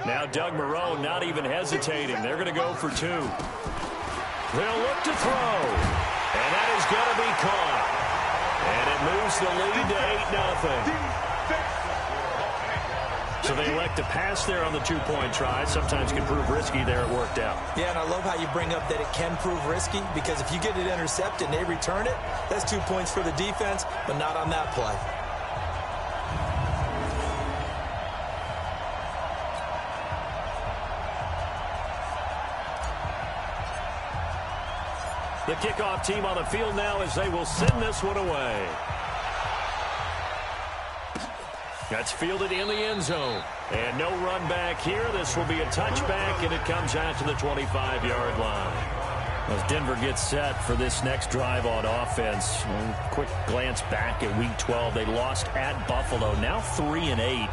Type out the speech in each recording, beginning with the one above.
Now Doug Moreau not even hesitating. They're going to go for 2. They'll look to throw. And that is going to be caught. And it moves the lead to 8-0. So they elect to pass there on the 2-point try. Sometimes can prove risky. There it worked out. Yeah, and I love how you bring up that it can prove risky, because if you get it intercepted and they return it, that's 2 points for the defense, but not on that play. The kickoff team on the field now as they will send this one away. That's fielded in the end zone. And no run back here. This will be a touchback, and it comes out to the 25-yard line. As Denver gets set for this next drive on offense, a quick glance back at Week 12. They lost at Buffalo, now 3-8.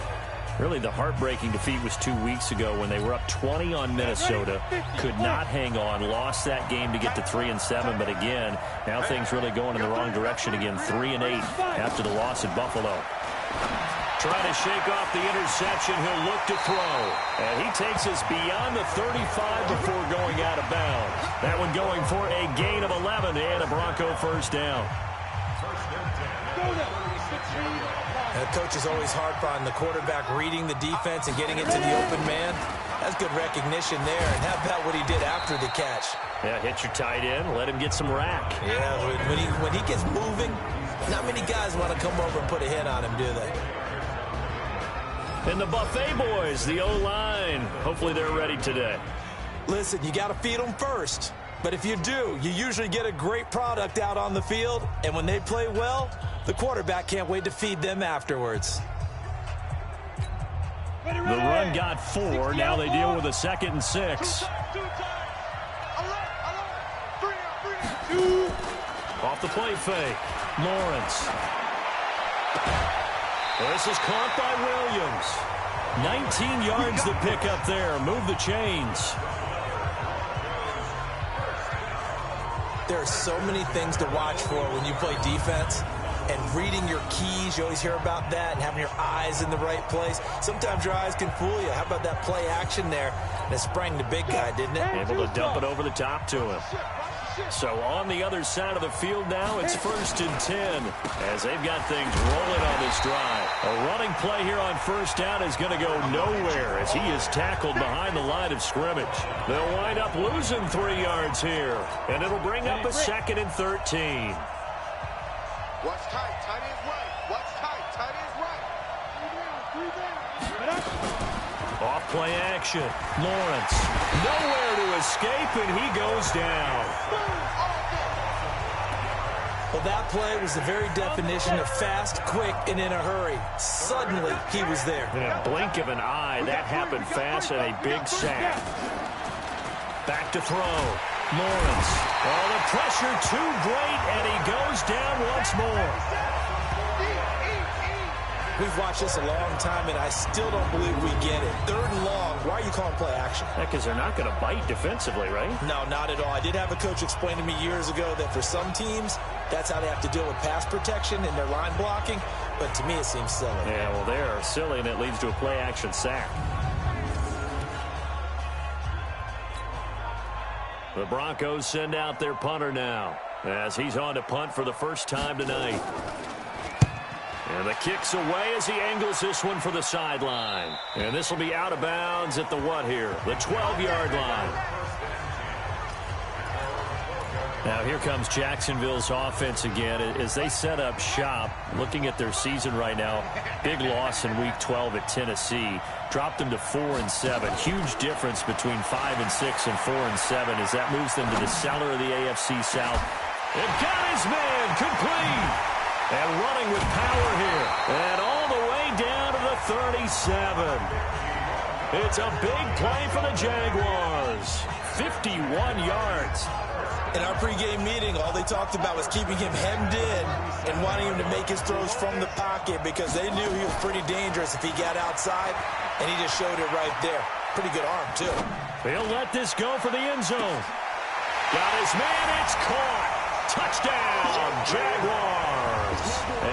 Really, the heartbreaking defeat was 2 weeks ago when they were up 20 on Minnesota. Could not hang on. Lost that game to get to 3-7. But again, now things really going in the wrong direction again. 3-8 after the loss at Buffalo. Trying to shake off the interception. He'll look to throw. And he takes us beyond the 35 before going out of bounds. That one going for a gain of 11 and a Bronco first down. The coach is always hard on the quarterback reading the defense and getting it to the open man. That's good recognition there. And how about what he did after the catch? Yeah, hit your tight end. Let him get some rack. Yeah, when he gets moving, not many guys want to come over and put a hit on him, do they? And the Buffet boys, the O-line. Hopefully they're ready today. Listen, you got to feed them first. But if you do, you usually get a great product out on the field. And when they play well, the quarterback can't wait to feed them afterwards. The run got 4. Now they deal with a 2nd and 6. Off the play fake. Lawrence. This is caught by Williams. 19 yards to pick up there. Move the chains. There are so many things to watch for when you play defense. And reading your keys, you always hear about that, and having your eyes in the right place. Sometimes your eyes can fool you. How about that play action there? And it sprang the big guy, didn't it? Able to dump it over the top to him. So on the other side of the field now, it's 1st and 10 as they've got things rolling on this drive. A running play here on 1st down is going to go nowhere as he is tackled behind the line of scrimmage. They'll wind up losing 3 yards here, and it'll bring up a 2nd and 13. What's tight? Tight is right. What's tight? Tight is right. Off play action. Lawrence. Nowhere to escape, and he goes down. Well, that play was the very definition of fast, quick, and in a hurry. Suddenly, he was there. In a blink of an eye, that happened fast, and a big sack. Back to throw. Lawrence. Oh, the pressure too great, and he goes down once more. We've watched this a long time, and I still don't believe we get it. 3rd and long. Why are you calling play action? Because they're not going to bite defensively, right? No, not at all. I did have a coach explain to me years ago that for some teams, that's how they have to deal with pass protection and their line blocking. But to me, it seems silly. Yeah, well, they're silly, and it leads to a play action sack. The Broncos send out their punter now as he's on to punt for the first time tonight. And the kick's away as he angles this one for the sideline. And this will be out of bounds at the what here? The 12-yard line. Now here comes Jacksonville's offense again as they set up shop. Looking at their season right now, big loss in Week 12 at Tennessee. Dropped them to 4-7. Huge difference between 5-6 and 4-7 as that moves them to the cellar of the AFC South. And got his man complete. And running with power here. And all the way down to the 37. It's a big play for the Jaguars. 51 yards. In our pregame meeting, all they talked about was keeping him hemmed in and wanting him to make his throws from the pocket because they knew he was pretty dangerous if he got outside, and he just showed it right there. Pretty good arm, too. He'll let this go for the end zone. Got his man, it's caught. Touchdown, Jaguars.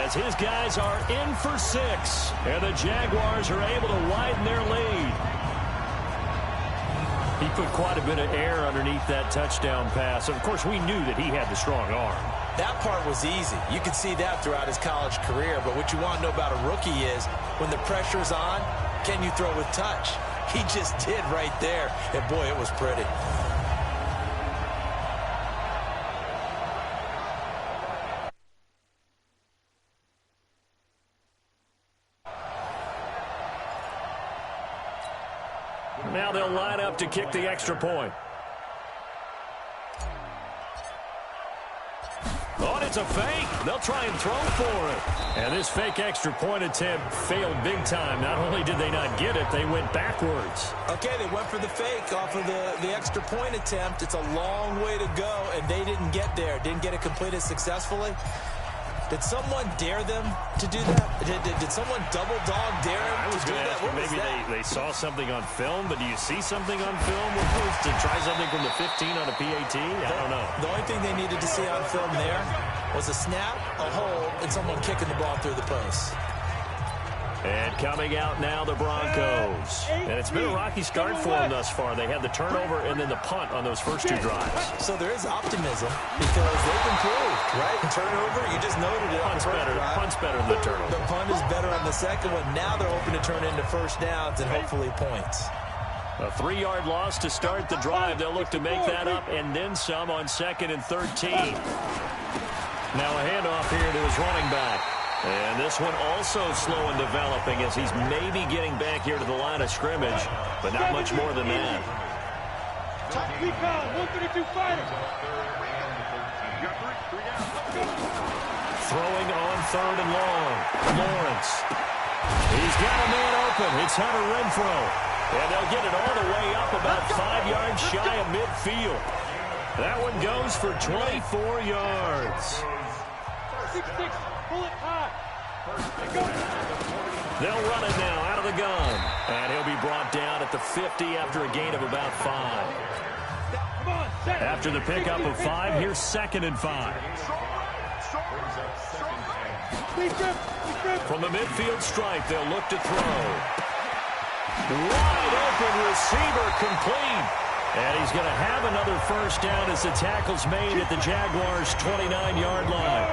As his guys are in for 6, and the Jaguars are able to widen their lead. He put quite a bit of air underneath that touchdown pass. Of course, we knew that he had the strong arm. That part was easy. You could see that throughout his college career. But what you want to know about a rookie is when the pressure's on, can you throw with touch? He just did right there. And, boy, it was pretty. Now they'll line up to kick the extra point. Oh, and it's a fake. They'll try and throw for it. And this fake extra point attempt failed big time. Not only did they not get it, they went backwards. Okay, they went for the fake off of the extra point attempt. It's a long way to go, and they didn't get there. Didn't get it completed successfully. Did someone dare them to do that? Did someone double dog dare them I was to do going to that? ask you, maybe they saw something on film, but do you see something on film to try something from the 15 on a PAT? I don't know. The only thing they needed to see on film there was a snap, a hold, and someone kicking the ball through the post. And coming out now, the Broncos. And it's been a rocky start for them thus far. They had the turnover and then the punt on those first two drives. So there is optimism because they've improved, right? Turnover, you just noted it on the first drive. Punt's better than the turnover. The punt is better on the second one. Now they're hoping to turn into first downs and hopefully points. A 3-yard loss to start the drive. They'll look to make that up and then some on 2nd and 13. Now a handoff here to his running back. And this one also slow in developing as he's maybe getting back here to the line of scrimmage, but not much more than that. Throwing on 3rd and long. Lawrence. He's got a man open. It's Hunter Renfrow. And they'll get it all the way up about 5 yards shy of midfield. That one goes for 24 yards. 6-6, pull it high. They'll run it now out of the gun. And he'll be brought down at the 50 after a gain of about 5. After the pickup of 5, here's 2nd and 5. From the midfield stripe, they'll look to throw. Wide open receiver complete. And he's going to have another first down as the tackle's made at the Jaguars' 29-yard line.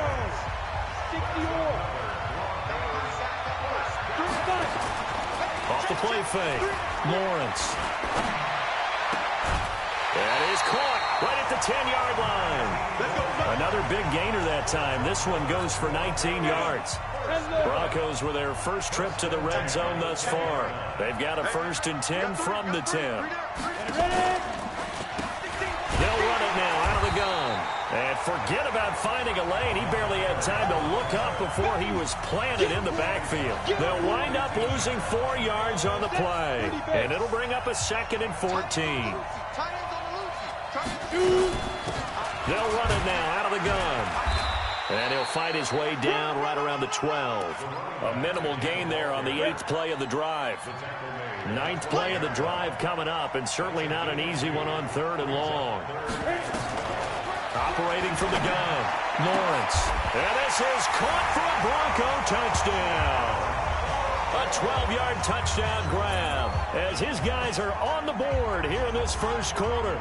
Off the play fake. Lawrence. That is caught right at the 10-yard line. Another big gainer that time. This one goes for 19 yards. Broncos with their first trip to the red zone thus far. They've got a 1st and 10 from the 10. They'll run it now out of the gun. And forget about finding a lane. He barely had time to look up before he was planted in the backfield. They'll wind up losing 4 yards on the play. And it'll bring up a 2nd and 14. They'll run it now out of the gun. And he'll fight his way down right around the 12. A minimal gain there on the 8th play of the drive. 9th play of the drive coming up, and certainly not an easy one on 3rd and long. Operating from the gun, Lawrence. And this is caught for a Bronco touchdown. A 12-yard touchdown grab as his guys are on the board here in this first quarter.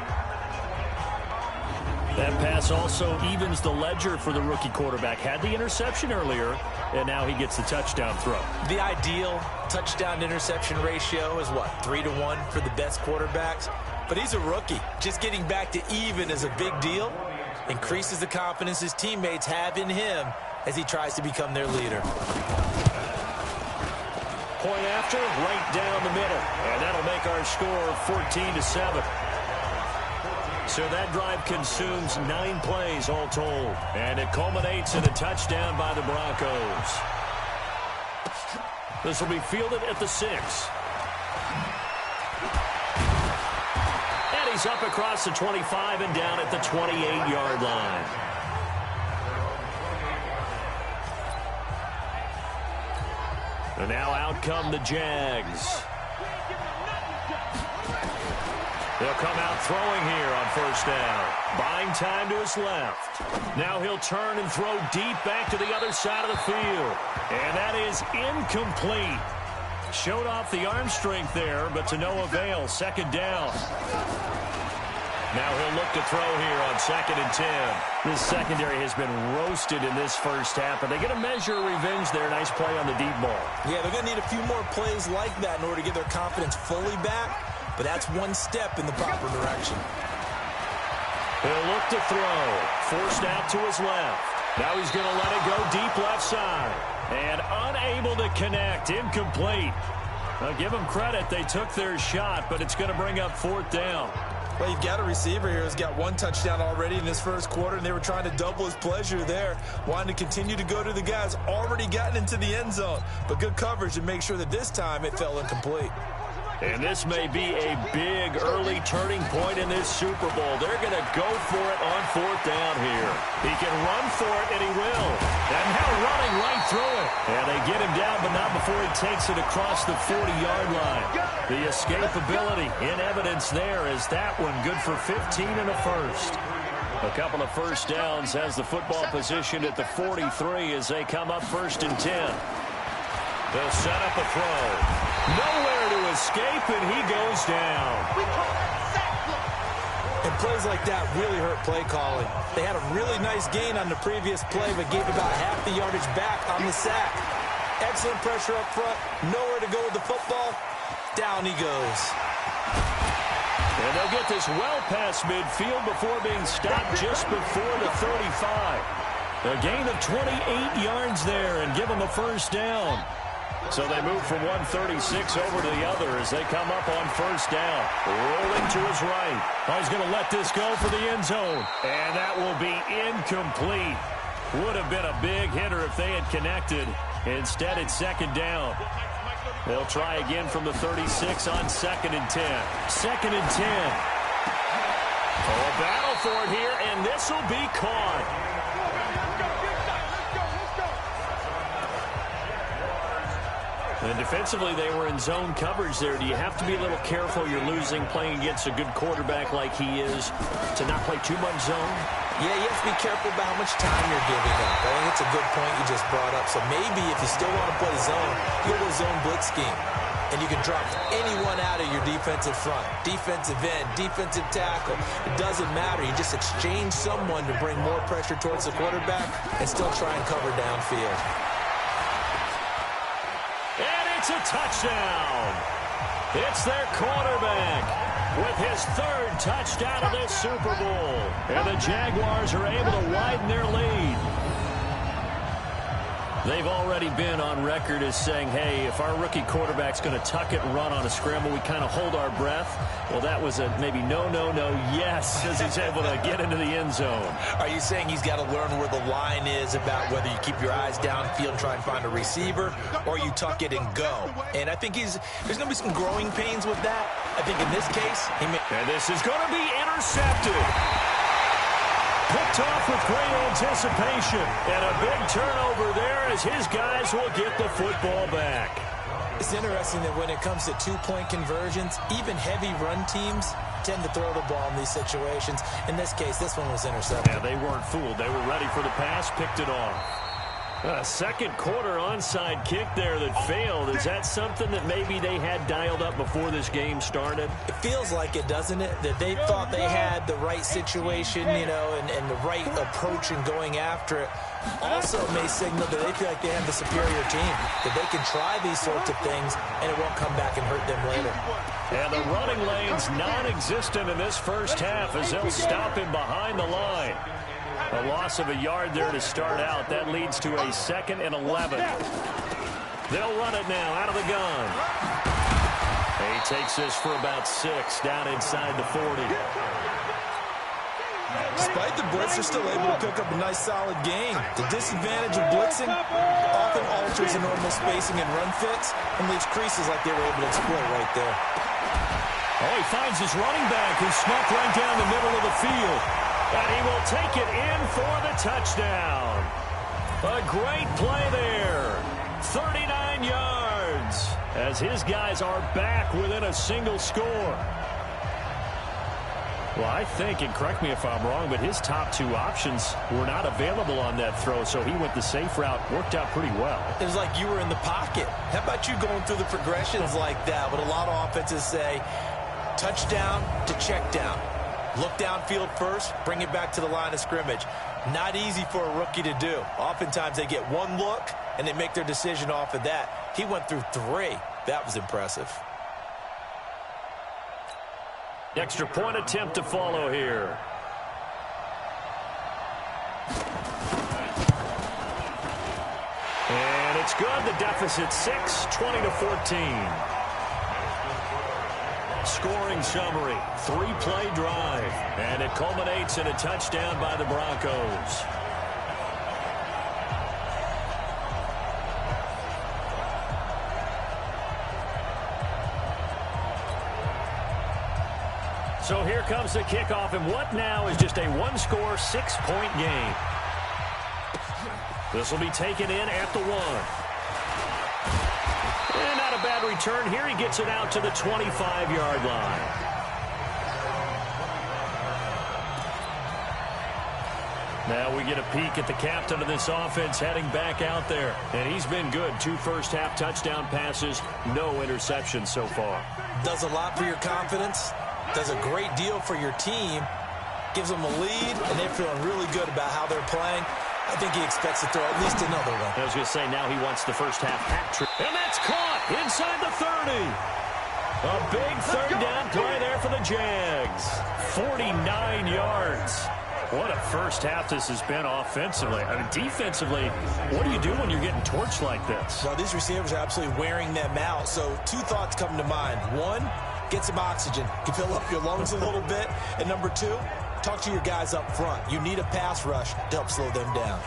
That pass also evens the ledger for the rookie quarterback. Had the interception earlier, and now he gets the touchdown throw. The ideal touchdown-interception ratio is what, 3-to-1 for the best quarterbacks? But he's a rookie. Just getting back to even is a big deal. Increases the confidence his teammates have in him as he tries to become their leader. Point after, right down the middle. And that'll make our score 14-7. So that drive consumes 9 plays all told. And it culminates in a touchdown by the Broncos. This will be fielded at the 6. And he's up across the 25 and down at the 28-yard line. And now out come the Jags. They'll come out throwing here on first down. Buying time to his left. Now he'll turn and throw deep back to the other side of the field. And that is incomplete. showed off the arm strength there, but to no avail. Second down. Now he'll look to throw here on 2nd and 10. This secondary has been roasted in this first half, but they get a measure of revenge there. Nice play on the deep ball. Yeah, they're going to need a few more plays like that in order to get their confidence fully back, but that's one step in the proper direction. He'll look to throw. Forced out to his left. Now he's going to let it go deep left side. And unable to connect. Incomplete. Now give them credit. They took their shot, but it's going to bring up 4th down. Well, you've got a receiver here who's got 1 touchdown already in this first quarter, and they were trying to double his pleasure there, wanting to continue to go to the guys already gotten into the end zone. But good coverage to make sure that this time it fell incomplete. And this may be a big early turning point in this Super Bowl. They're going to go for it on 4th down here. He can run for it, and he will. And now running right through it. And they get him down, but not before he takes it across the 40-yard line. The escapability in evidence there is that one good for 15 and a first. A couple of first downs has the football position at the 43 as they come up 1st and 10. They'll set up a throw. Nowhere to escape, and he goes down. And plays like that really hurt play calling. They had a really nice gain on the previous play, but gave about half the yardage back on the sack. Excellent pressure up front. Nowhere to go with the football. Down he goes. And they'll get this well past midfield before being stopped just before the 35. A gain of 28 yards there and give them a first down. So they move from 136 over to the other as they come up on 1st down. Rolling to his right. Oh, he's going to let this go for the end zone. And that will be incomplete. Would have been a big hitter if they had connected. Instead, it's 2nd down. They'll try again from the 36 on 2nd and 10. 2nd and 10. Oh, a battle for it here, and this will be caught. And defensively, they were in zone coverage there. Do you have to be a little careful? You're losing, playing against a good quarterback like he is, to not play too much zone? Yeah, you have to be careful about how much time you're giving up. I think it's a good point you just brought up. So maybe if you still want to play zone, you go to a zone blitz scheme. And you can drop anyone out of your defensive front. Defensive end, defensive tackle. It doesn't matter. You just exchange someone to bring more pressure towards the quarterback and still try and cover downfield. It's a touchdown. It's their quarterback with his 3rd touchdown of this Super Bowl. And the Jaguars are able to widen their lead. They've already been on record as saying, hey, if our rookie quarterback's going to tuck it and run on a scramble, we kind of hold our breath. Well, that was a maybe no, yes, as he's able to get into the end zone. Are you saying he's got to learn where the line is about whether you keep your eyes downfield and try and find a receiver, or you tuck it and go? And I think there's going to be some growing pains with that. I think in this case, and this is going to be intercepted. Picked off with great anticipation. And a big turnover there as his guys will get the football back. It's interesting that when it comes to 2-point conversions, even heavy run teams tend to throw the ball in these situations. In this case, this one was intercepted. Yeah, they weren't fooled. They were ready for the pass, picked it off. A 2nd quarter onside kick there that failed. Is that something that maybe they had dialed up before this game started? It feels like it, doesn't it? That they thought they had the right situation, and the right approach in going after it. Also may signal that they feel like they have the superior team, that they can try these sorts of things, and it won't come back and hurt them later. And the running lane's non-existent in this first half as they'll stop him behind the line. A loss of a yard there to start out. That leads to a 2nd and 11. They'll run it now out of the gun. He takes this for about 6 down inside the 40. Despite the blitz, they're still able to pick up a nice solid gain. The disadvantage of blitzing often alters the normal spacing and run fits and leaves creases like they were able to exploit right there. Oh, he finds his running back who snuck right down the middle of the field. And he will take it in for the touchdown. A great play there. 39 yards as his guys are back within a single score. Well, I think, and correct me if I'm wrong, but his top two options were not available on that throw, so he went the safe route. Worked out pretty well. It was like you were in the pocket. How about you going through the progressions like that? But a lot of offenses say touchdown to check down. Look downfield first, bring it back to the line of scrimmage. Not easy for a rookie to do. Oftentimes they get one look, and they make their decision off of that. He went through three. That was impressive. Extra point attempt to follow here. And it's good. The deficit 6, 20-14. Scoring summary, 3-play drive. And it culminates in a touchdown by the Broncos. So here comes the kickoff, and what now is just a one-score, 6-point game. This will be taken in at the 1. And not a bad return here. He gets it out to the 25-yard line. Now we get a peek at the captain of this offense heading back out there. And he's been good. 2 first-half touchdown passes, no interceptions so far. Does a lot for your confidence. Does a great deal for your team. Gives them a lead, and they're feeling really good about how they're playing. I think he expects to throw at least another one. I was going to say, now he wants the first-half hat trick. And that's caught inside the 30. A big third down play there for the Jags. 49 yards. What a first half this has been offensively. I mean, defensively, what do you do when you're getting torched like this? Well, these receivers are absolutely wearing them out. So 2 thoughts come to mind. 1, get some oxygen. You fill up your lungs a little bit. And number 2, talk to your guys up front. You need a pass rush to help slow them down.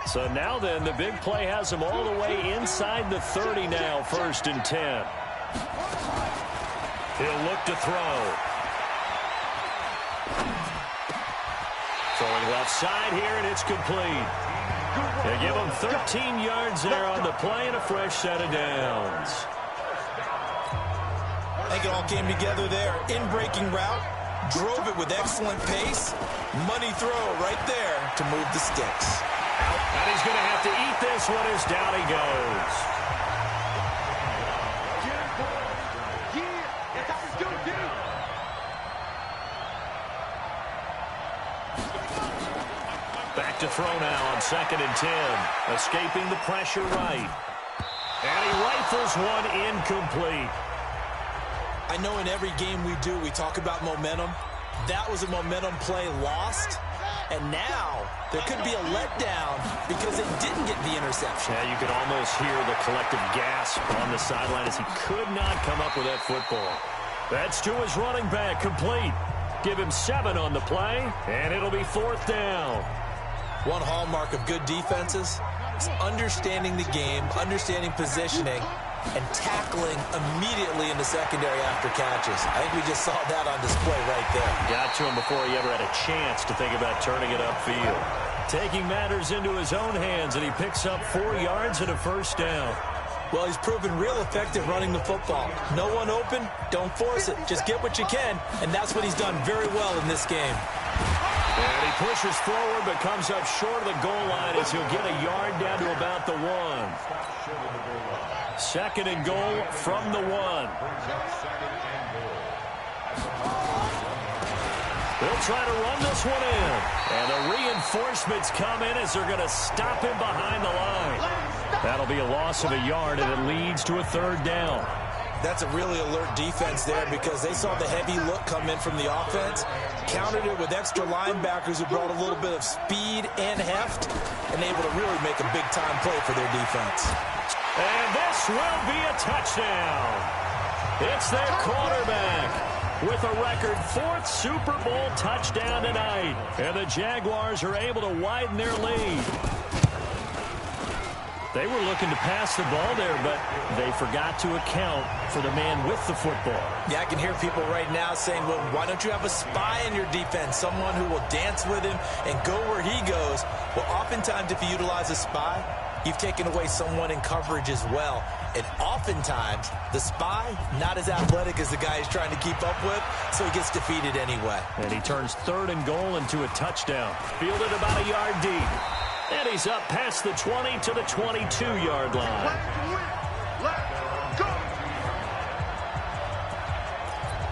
So now then, the big play has them all the way inside the 30 now, 1st and 10. He'll look to throw. Throwing left side here, and it's complete. They give him 13 yards there on the play and a fresh set of downs. I think it all came together there. In-breaking route, drove it with excellent pace. Money throw right there to move the sticks. And he's going to have to eat this one as down he goes. Back to throw now on 2nd and 10. Escaping the pressure right. And he rifles one incomplete. I know in every game we do, we talk about momentum. That was a momentum play lost. And now there could be a letdown because they didn't get the interception. Yeah, you could almost hear the collective gasp on the sideline as he could not come up with that football. That's to his running back, complete. Give him 7 on the play, and it'll be 4th down. One hallmark of good defenses is understanding the game, understanding positioning, and tackling immediately in the secondary after catches. I think we just saw that on display right there. Got to him before he ever had a chance to think about turning it upfield. Taking matters into his own hands, and he picks up 4 yards and a 1st down. Well, he's proven real effective running the football. No one open, don't force it. Just get what you can, and that's what he's done very well in this game. And he pushes forward but comes up short of the goal line as he'll get a yard down to about the 1. 2nd and goal from the 1. They'll try to run this one in. And the reinforcements come in as they're going to stop him behind the line. That'll be a loss of a yard, and it leads to a 3rd down. That's a really alert defense there because they saw the heavy look come in from the offense, countered it with extra linebackers who brought a little bit of speed and heft, and able to really make a big-time play for their defense. And this will be a touchdown. It's their quarterback with a record 4th Super Bowl touchdown tonight. And the Jaguars are able to widen their lead. They were looking to pass the ball there, but they forgot to account for the man with the football. Yeah, I can hear people right now saying, well, why don't you have a spy in your defense, someone who will dance with him and go where he goes? Well, oftentimes if you utilize a spy, you've taken away someone in coverage as well. And oftentimes, the spy, not as athletic as the guy he's trying to keep up with, so he gets defeated anyway. And he turns 3rd and goal into a touchdown. Fielded about a yard deep. And he's up past the 20 to the 22-yard line. Let's go.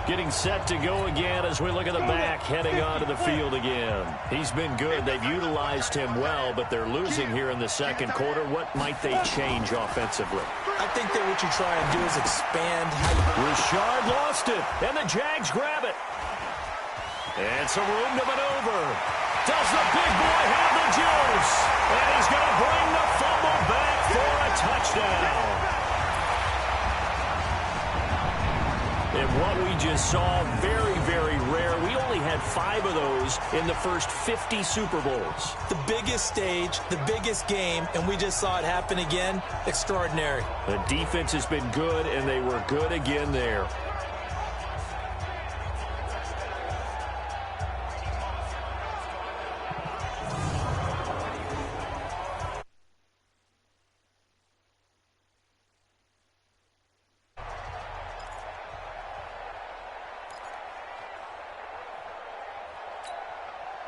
Getting set to go again as we look at the back heading onto the field again. He's been good. They've utilized him well, but they're losing here in the second quarter. What might they change offensively? I think that what you try and do is expand. Richard lost it, and the Jags grab it. And some room to maneuver. Does the big boy have the juice? And he's going to bring the fumble back for a touchdown. And what we just saw, very, very rare. We only had 5 of those in the first 50 Super Bowls. The biggest stage, the biggest game, and we just saw it happen again. Extraordinary. The defense has been good, and they were good again there.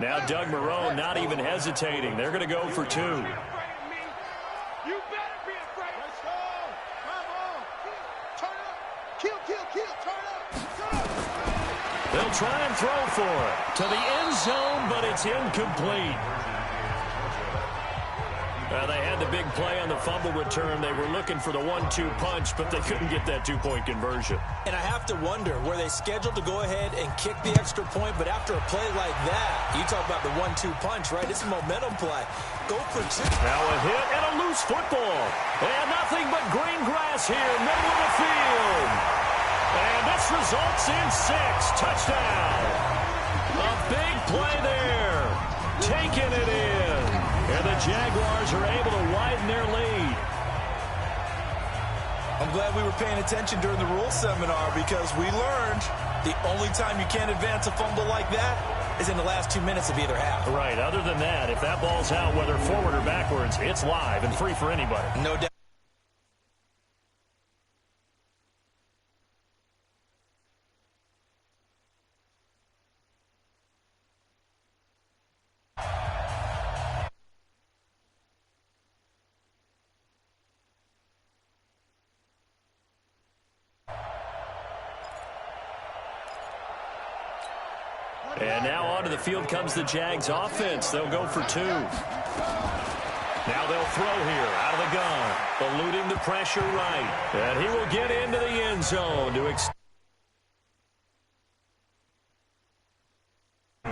Now Doug Marrone not even hesitating. They're going to go for 2. You better be afraid. Let's go. Come on. Turn up. Kill, turn up. They'll try and throw for it to the end zone, but it's incomplete. They had the big play on the fumble return. They were looking for the 1-2 punch, but they couldn't get that 2-point conversion. And I have to wonder, were they scheduled to go ahead and kick the extra point, but after a play like that, you talk about the 1-2 punch, right? It's a momentum play. Go for 2. Now a hit and a loose football. And nothing but green grass here, middle of the field. And this results in 6. Touchdown. A big play there. Taking it in. And the Jaguars are able to widen their lead. I'm glad we were paying attention during the rules seminar because we learned the only time you can't advance a fumble like that is in the last 2 minutes of either half. Right. Other than that, if that ball's out, whether forward or backwards, it's live and free for anybody. No doubt. And now onto the field comes the Jags offense. They'll go for 2. Now they'll throw here out of the gun. Eluding the pressure right. And he will get into the end zone to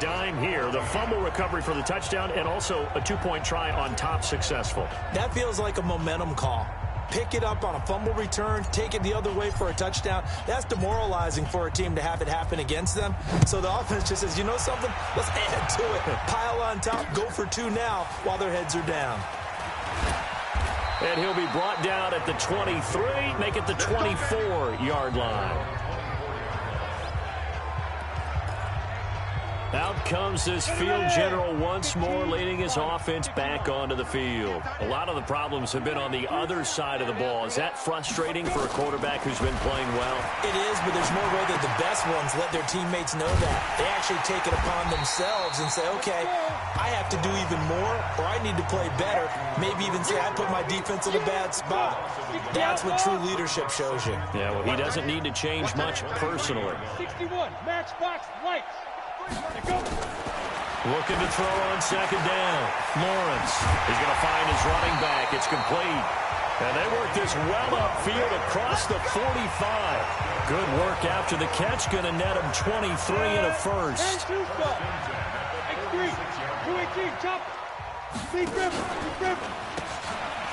dime here. The fumble recovery for the touchdown and also a 2-point try on top successful. That feels like a momentum call. Pick it up on a fumble return, take it the other way for a touchdown. That's demoralizing for a team to have it happen against them. So the offense just says, you know something? Let's add to it. Pile on top, go for 2 now while their heads are down. And he'll be brought down at the 23, make it the 24-yard line. Out comes this field general once more, leading his offense back onto the field. A lot of the problems have been on the other side of the ball. Is that frustrating for a quarterback who's been playing well? It is, but there's no way that the best ones let their teammates know that. They actually take it upon themselves and say, okay, I have to do even more, or I need to play better. Maybe even say I put my defense in a bad spot. That's what true leadership shows you. Yeah, well, he doesn't need to change much personally. 61, matchbox lights. Looking to throw on second down. Lawrence is going to find his running back. It's complete. And they work this well upfield across the 45. Good work after the catch. Going to net him 23 and a first. X3, 218, chop. Big river.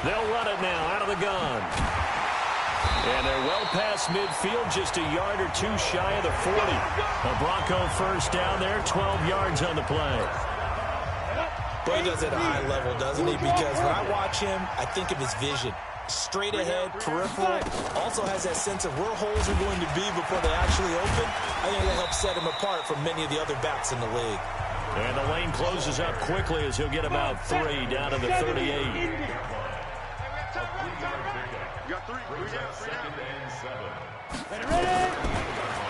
They'll run it now out of the gun. And they're well past midfield, just a yard or 2 shy of the 40. A Bronco first down there, 12 yards on the play. But he does it at a high level, doesn't he? Because when I watch him, I think of his vision. Straight ahead, peripheral, also has that sense of where holes are going to be before they actually open. I think that helps set him apart from many of the other backs in the league. And the lane closes up quickly as he'll get about 3 down to the 38.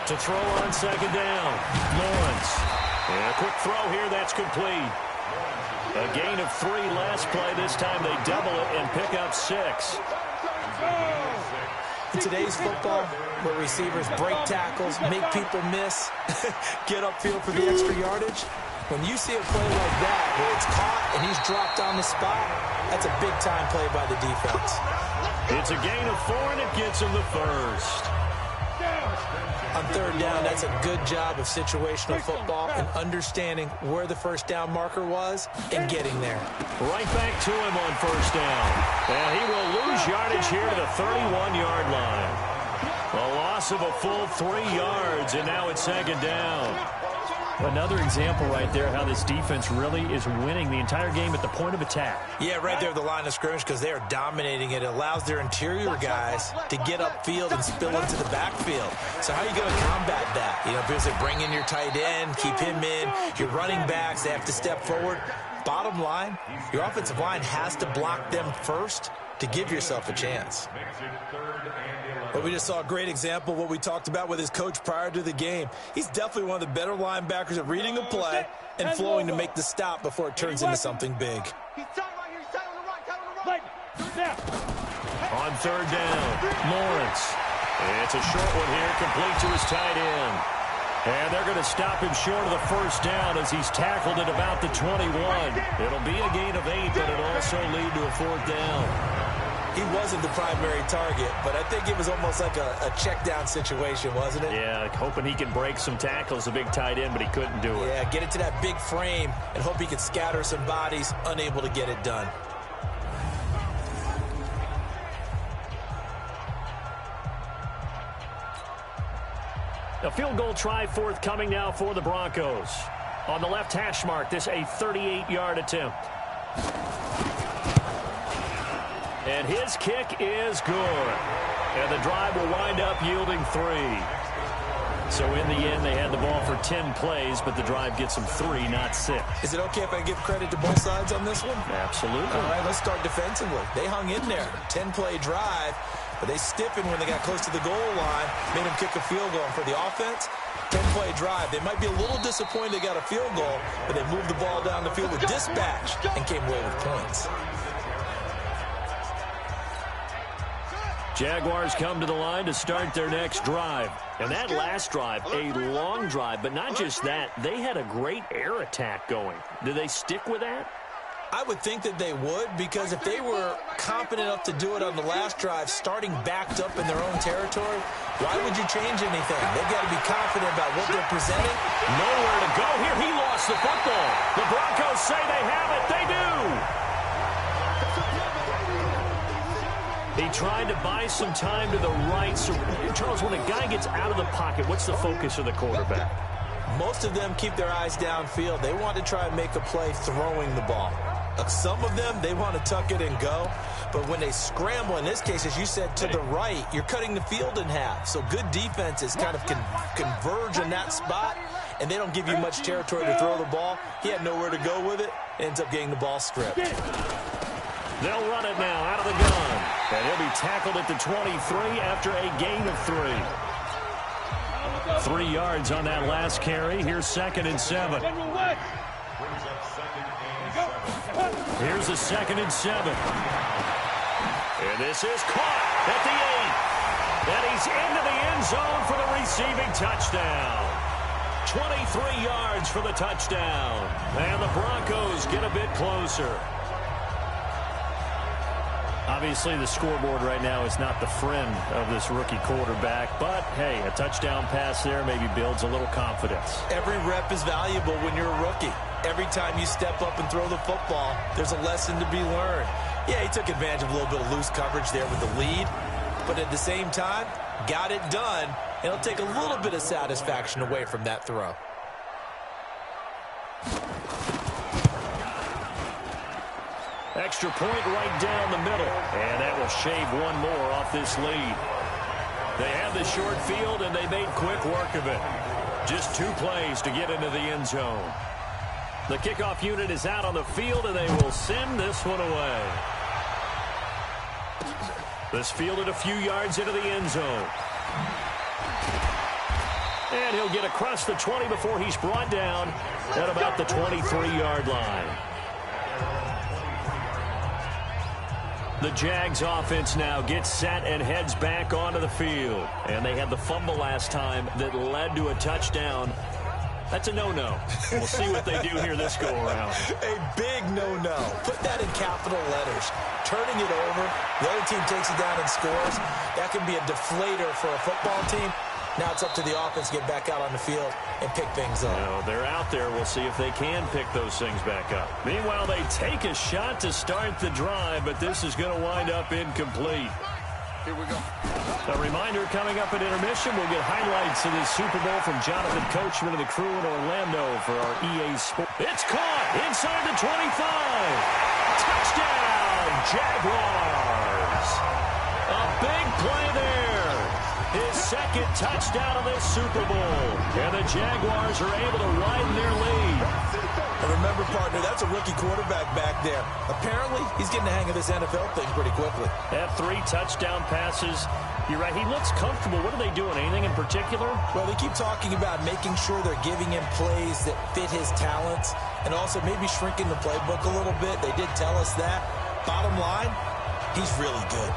To throw on second down, Lawrence. And a quick throw here, that's complete. A gain of 3 last play. This time they double it and pick up 6. In today's football, where receivers break tackles, make people miss, get upfield for the extra yardage, when you see a play like that where it's caught and he's dropped on the spot, that's a big-time play by the defense. It's a gain of 4, and it gets him the first. On third down, that's a good job of situational football and understanding where the first down marker was and getting there. Right back to him on first down. And he will lose yardage here to the 31-yard line. A loss of a full 3 yards, and now it's second down. Another example right there how this defense really is winning the entire game at the point of attack. Yeah, right there at the line of scrimmage because they are dominating it. It allows their interior guys to get upfield and spill into the backfield. So how are you going to combat that? You know, because they bring in your tight end, keep him in. Your running backs, they have to step forward. Bottom line, your offensive line has to block them first to give yourself a chance. But we just saw a great example of what we talked about with his coach prior to the game. He's definitely one of the better linebackers at reading a play and flowing to make the stop before it turns into something big. On third down, Lawrence. It's a short one here, complete to his tight end. And they're going to stop him short of the first down as he's tackled at about the 21. It'll be a gain of 8, but it'll also lead to a 4th down. He wasn't the primary target, but I think it was almost like a check down situation, wasn't it? Yeah, hoping he can break some tackles, a big tight end, but he couldn't do it. Yeah, get it to that big frame and hope he can scatter some bodies, unable to get it done. A field goal try forthcoming now for the Broncos. On the left hash mark, this a 38-yard attempt. And his kick is good. And the drive will wind up yielding 3. So in the end, they had the ball for 10 plays, but the drive gets them 3, not 6. Is it okay if I give credit to both sides on this one? Absolutely. All right, let's start defensively. They hung in there. 10-play drive, but they stiffened when they got close to the goal line, made them kick a field goal. And for the offense, 10-play drive. They might be a little disappointed they got a field goal, but they moved the ball down the field with dispatch and came away with points. Jaguars come to the line to start their next drive. And that last drive, a long drive, but not just that. They had a great air attack going. Do they stick with that? I would think that they would, because if they were confident enough to do it on the last drive, starting backed up in their own territory, why would you change anything? They've got to be confident about what they're presenting. Nowhere to go here. He lost the football. The Broncos say they have it. They do. He tried to buy some time to the right. So, Charles, when a guy gets out of the pocket, what's the focus of the quarterback? Most of them keep their eyes downfield. They want to try and make a play throwing the ball. Some of them, they want to tuck it and go. But when they scramble, in this case, as you said, to the right, you're cutting the field in half. So good defenses kind of converge in that spot, and they don't give you much territory to throw the ball. He had nowhere to go with it. Ends up getting the ball stripped. They'll run it now out of the gun. And he'll be tackled at the 23 after a gain of 3. 3 yards on that last carry. Here's 2nd and 7. Here's a 2nd and 7. And this is caught at the 8. And he's into the end zone for the receiving touchdown. 23 yards for the touchdown. And the Broncos get a bit closer. Obviously, the scoreboard right now is not the friend of this rookie quarterback. But, hey, a touchdown pass there maybe builds a little confidence. Every rep is valuable when you're a rookie. Every time you step up and throw the football, there's a lesson to be learned. Yeah, he took advantage of a little bit of loose coverage there with the lead. But at the same time, got it done. And it'll take a little bit of satisfaction away from that throw. extra point right down the middle. And that will shave one more off this lead. They have the short field, and they made quick work of it. Just 2 plays to get into the end zone. The kickoff unit is out on the field, and they will send this one away. This fielded a few yards into the end zone. And he'll get across the 20 before he's brought down at about the 23-yard line. The Jags offense now gets set and heads back onto the field. And they had the fumble last time that led to a touchdown. That's a no-no. We'll see what they do here this go-around. A big no-no. Put that in capital letters. Turning it over, the other team takes it down and scores. That can be a deflator for a football team. Now it's up to the offense to get back out on the field and pick things up. No, they're out there. We'll see if they can pick those things back up. Meanwhile, they take a shot to start the drive, but this is going to wind up incomplete. Here we go. A reminder coming up at intermission, we'll get highlights of this Super Bowl from Jonathan Coachman and the crew in Orlando for our EA Sports. It's caught inside the 25. Touchdown, Jaguars. A big play there. His second touchdown of this Super Bowl. And the Jaguars are able to widen their lead. And remember, partner, that's a rookie quarterback back there. Apparently, he's getting the hang of this NFL thing pretty quickly. Have 3 touchdown passes. You're right, he looks comfortable. What are they doing? Anything in particular? Well, they keep talking about making sure they're giving him plays that fit his talents and also maybe shrinking the playbook a little bit. They did tell us that. Bottom line, he's really good.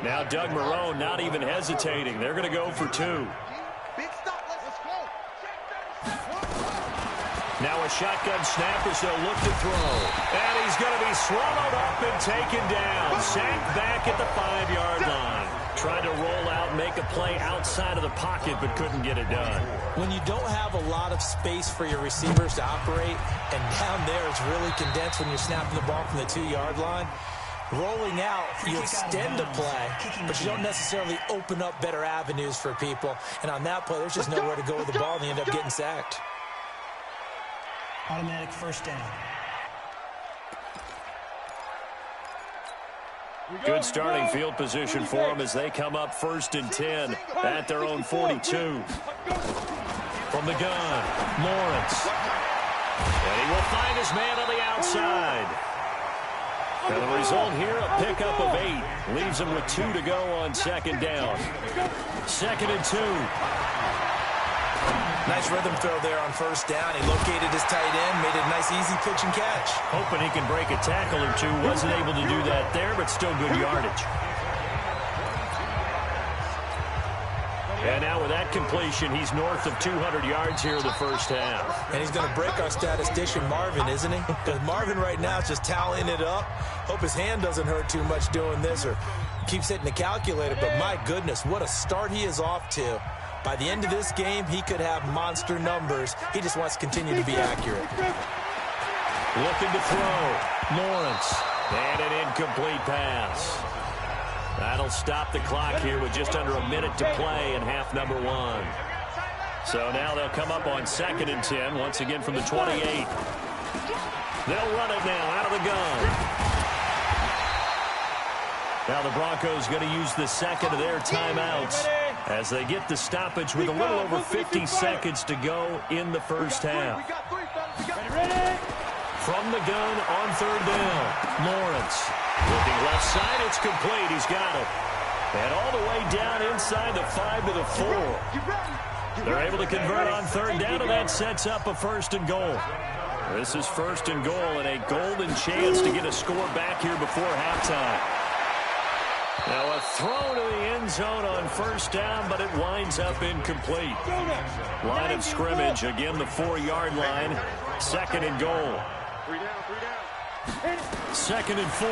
Now Doug Marrone not even hesitating. They're going to go for 2. Big stop. Let's go. Now a shotgun snap as they'll look to throw. And he's going to be swallowed up and taken down. Sacked back at the 5-yard line. Tried to roll out, make a play outside of the pocket, but couldn't get it done. When you don't have a lot of space for your receivers to operate, and down there it's really condensed when you're snapping the ball from the 2-yard line, rolling out, you extend the play, but you don't necessarily open up better avenues for people. And on that play, there's just nowhere to go with the ball, and you end up getting sacked. Automatic first down. Good starting field position for them as they come up 1st and 10 at their own 42. From the gun, Lawrence. And he will find his man on the outside. And the result here, a pickup of 8. Leaves him with 2 to go on 2nd down. 2nd and 2. Nice rhythm throw there on 1st down. He located his tight end, made it a nice easy pitch and catch. Hoping he can break a tackle or 2. Wasn't able to do that there, but still good yardage. And now with that completion, he's north of 200 yards here in the first half. And he's going to break our statistician Marvin, isn't he? Because Marvin right now is just tallying it up. Hope his hand doesn't hurt too much doing this or keeps hitting the calculator. But my goodness, what a start he is off to. By the end of this game, he could have monster numbers. He just wants to continue to be accurate. Looking to throw. Lawrence. And an incomplete pass. That'll stop the clock here with just under a minute to play in half number 1. So now they'll come up on 2nd and 10, once again from the 28. They'll run it now out of the gun. Now the Broncos going to use the second of their timeouts as they get the stoppage with a little over 50 seconds to go in the first half. From the gun on 3rd down, Lawrence. Looking left side, it's complete. He's got it. And all the way down inside the 5 to the 4. They're able to convert on 3rd down, and that sets up a 1st and goal. This is 1st and goal and a golden chance to get a score back here before halftime. Now a throw to the end zone on 1st down, but it winds up incomplete. Line of scrimmage, again the 4-yard line. 2nd and goal. 2nd and 4.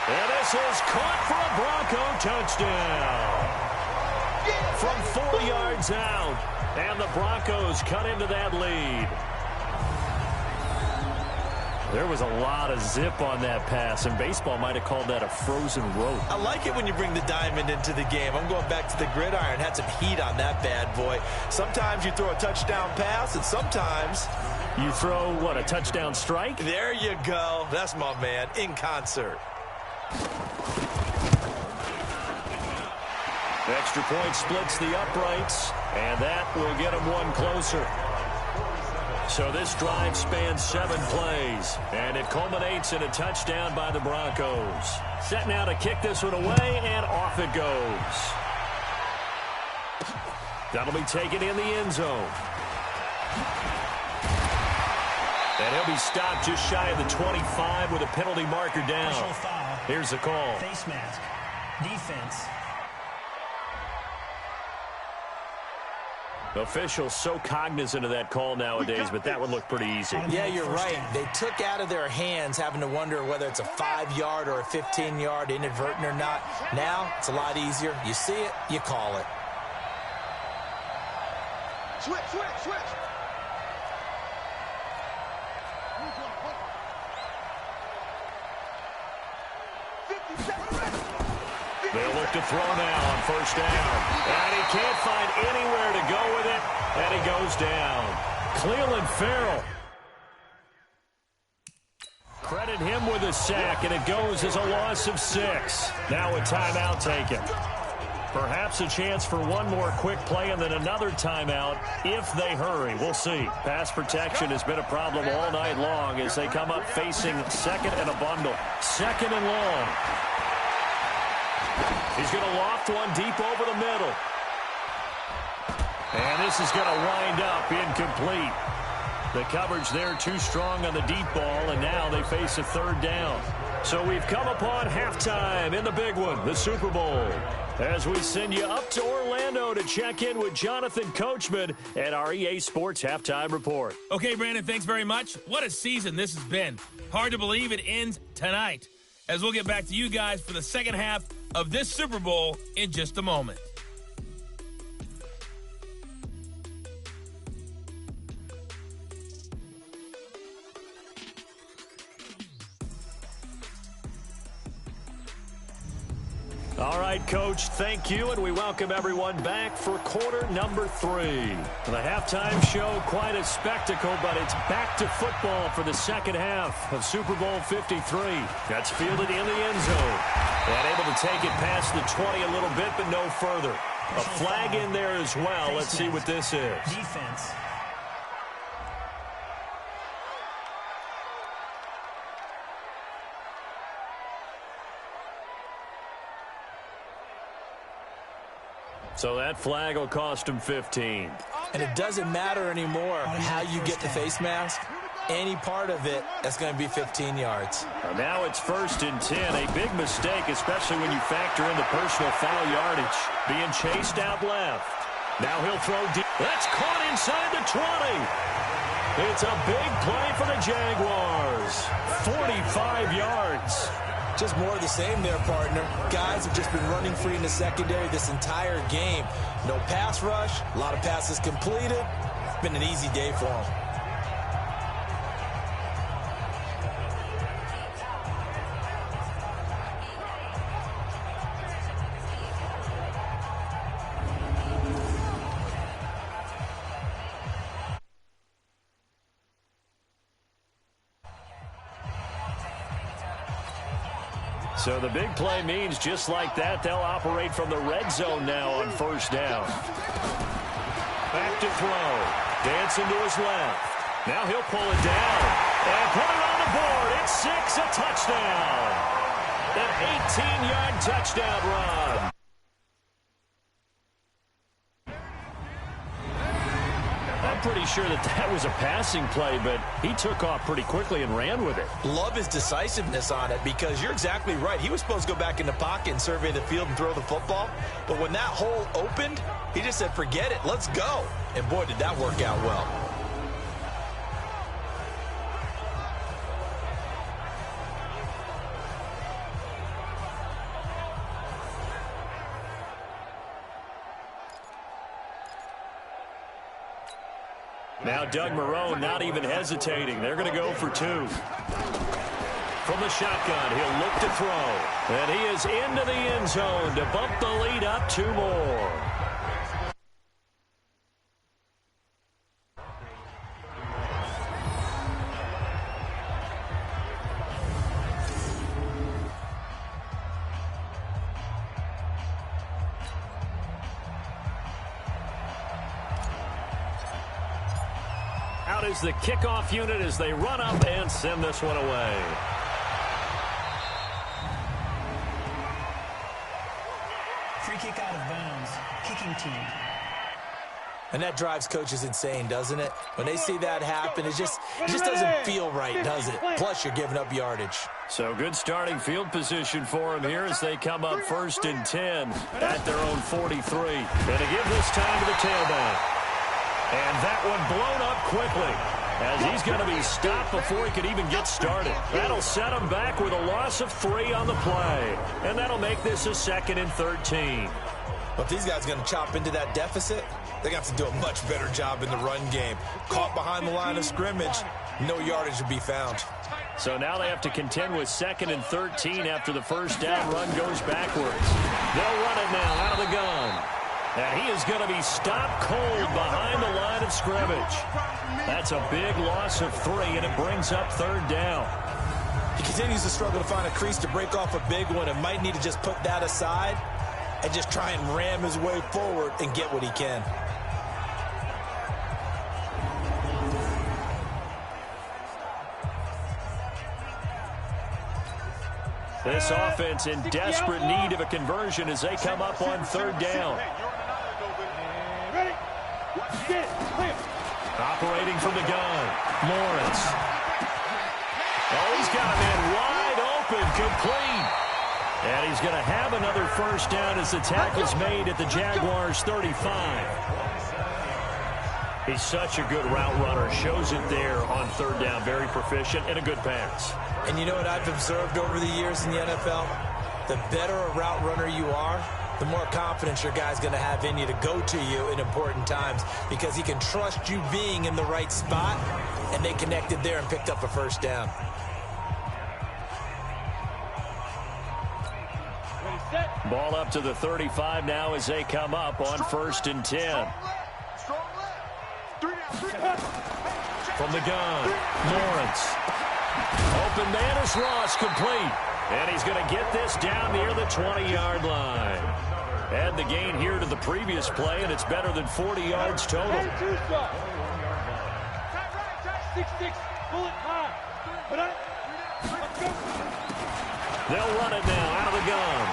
And this is caught for a Bronco touchdown. From 4 yards out. And the Broncos cut into that lead. There was a lot of zip on that pass, and baseball might have called that a frozen rope. I like it when you bring the diamond into the game. I'm going back to the gridiron. Had some heat on that bad boy. Sometimes you throw a touchdown pass, and sometimes you throw, what, a touchdown strike? There you go. That's my man, in concert. Extra point splits the uprights, and that will get them one closer. So this drive spans 7 plays, and it culminates in a touchdown by the Broncos. Set now to kick this one away, and off it goes. That'll be taken in the end zone. And he'll be stopped just shy of the 25 with a penalty marker down. Here's the call. Face mask. Defense. Officials so cognizant of that call nowadays, but that would look pretty easy. Yeah, you're right. They took out of their hands having to wonder whether it's a 5-yard or a 15-yard, inadvertent or not. Now, it's a lot easier. You see it, you call it. Switch. They'll look to throw now on first down. And he can't find anywhere to go with it. And he goes down. Cleveland Farrell. Credit him with a sack, and it goes as a loss of 6. Now a timeout taken. Perhaps a chance for one more quick play and then another timeout if they hurry. We'll see. Pass protection has been a problem all night long as they come up facing second and a bundle. Second and long. He's going to loft one deep over the middle. And this is going to wind up incomplete. The coverage there too strong on the deep ball, and now they face a third down. So we've come upon halftime in the big one, the Super Bowl. As we send you up to Orlando to check in with Jonathan Coachman at our EA Sports Halftime Report. Okay, Brandon, thanks very much. What a season this has been. Hard to believe it ends tonight, as we'll get back to you guys for the second half of this Super Bowl in just a moment. All right, Coach, thank you, and we welcome everyone back for quarter number 3. The halftime show, quite a spectacle, but it's back to football for the second half of Super Bowl 53. That's fielded in the end zone. And able to take it past the 20 a little bit, but no further. A flag in there as well. Let's see what this is. Defense. So that flag will cost him 15. And it doesn't matter anymore how you get the face mask. Any part of it, that's going to be 15 yards. Now it's 1st and 10. A big mistake, especially when you factor in the personal foul yardage. Being chased out left. Now he'll throw deep. That's caught inside the 20. It's a big play for the Jaguars. 45 yards. Just more of the same there, partner. Guys have just been running free in the secondary this entire game. No pass rush, a lot of passes completed. It's been an easy day for them. So the big play means just like that, they'll operate from the red zone now on first down. Back to throw. Dancing to his left. Now he'll pull it down. And put it on the board. It's 6, a touchdown. An 18-yard touchdown run. I'm pretty sure that was a passing play, but he took off pretty quickly and ran with it. Love his decisiveness on it because you're exactly right. He was supposed to go back in the pocket and survey the field and throw the football. But when that hole opened, he just said, forget it, let's go. And boy, did that work out well. Now Doug Marrone not even hesitating. They're going to go for 2. from the shotgun. He'll look to throw. And he is into the end zone to bump the lead up 2 more. Out is the kickoff unit as they run up and send this one away. Free kick out of bounds. Kicking team. And that drives coaches insane, doesn't it? When they see that happen, it just doesn't feel right, does it? Plus, you're giving up yardage. So good starting field position for them here as they come up 1st and 10 at their own 43. And to give this time to the tailback. And that one blown up quickly as he's going to be stopped before he could even get started. That'll set him back with a loss of 3 on the play. And that'll make this a 2nd and 13. Well, if these guys are going to chop into that deficit, they're going to have to do a much better job in the run game. Caught behind the line of scrimmage, no yardage to be found. So now they have to contend with 2nd and 13 after the first down run goes backwards. They'll run it now out of the gun. And he is going to be stopped cold behind the line of scrimmage. That's a big loss of 3, and it brings up 3rd down. He continues to struggle to find a crease to break off a big one and might need to just put that aside and just try and ram his way forward and get what he can. This offense in desperate need of a conversion as they come up on 3rd down. Operating from the gun, Lawrence. Oh, he's got a man wide open, complete. And he's going to have another first down as the tackle's made at the Jaguars' 35. He's such a good route runner. Shows it there on 3rd down. Very proficient and a good pass. And you know what I've observed over the years in the NFL? The better a route runner you are, the more confidence your guy's going to have in you to go to you in important times because he can trust you being in the right spot, and they connected there and picked up a first down. Ball up to the 35 now as they come up on 1st and 10. From the gun, Lawrence. Open man is Ross, complete. And he's going to get this down near the 20-yard line. Add the gain here to the previous play, and it's better than 40 yards total. 6-6, bullet high. They'll run it now out of the gun.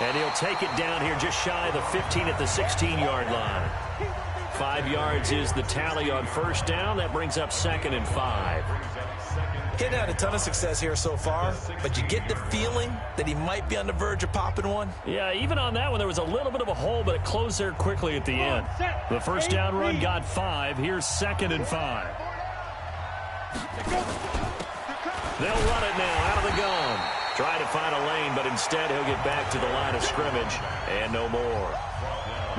And he'll take it down here just shy of the 15 at the 16-yard line. 5 yards is the tally on first down. That brings up 2nd and 5. Hadn't had a ton of success here so far, but you get the feeling that he might be on the verge of popping one. Yeah, even on that one, there was a little bit of a hole, but it closed there quickly at the end. The first down run got 5. Here's 2nd and 5. They'll run it now out of the gun. Try to find a lane, but instead he'll get back to the line of scrimmage, and no more.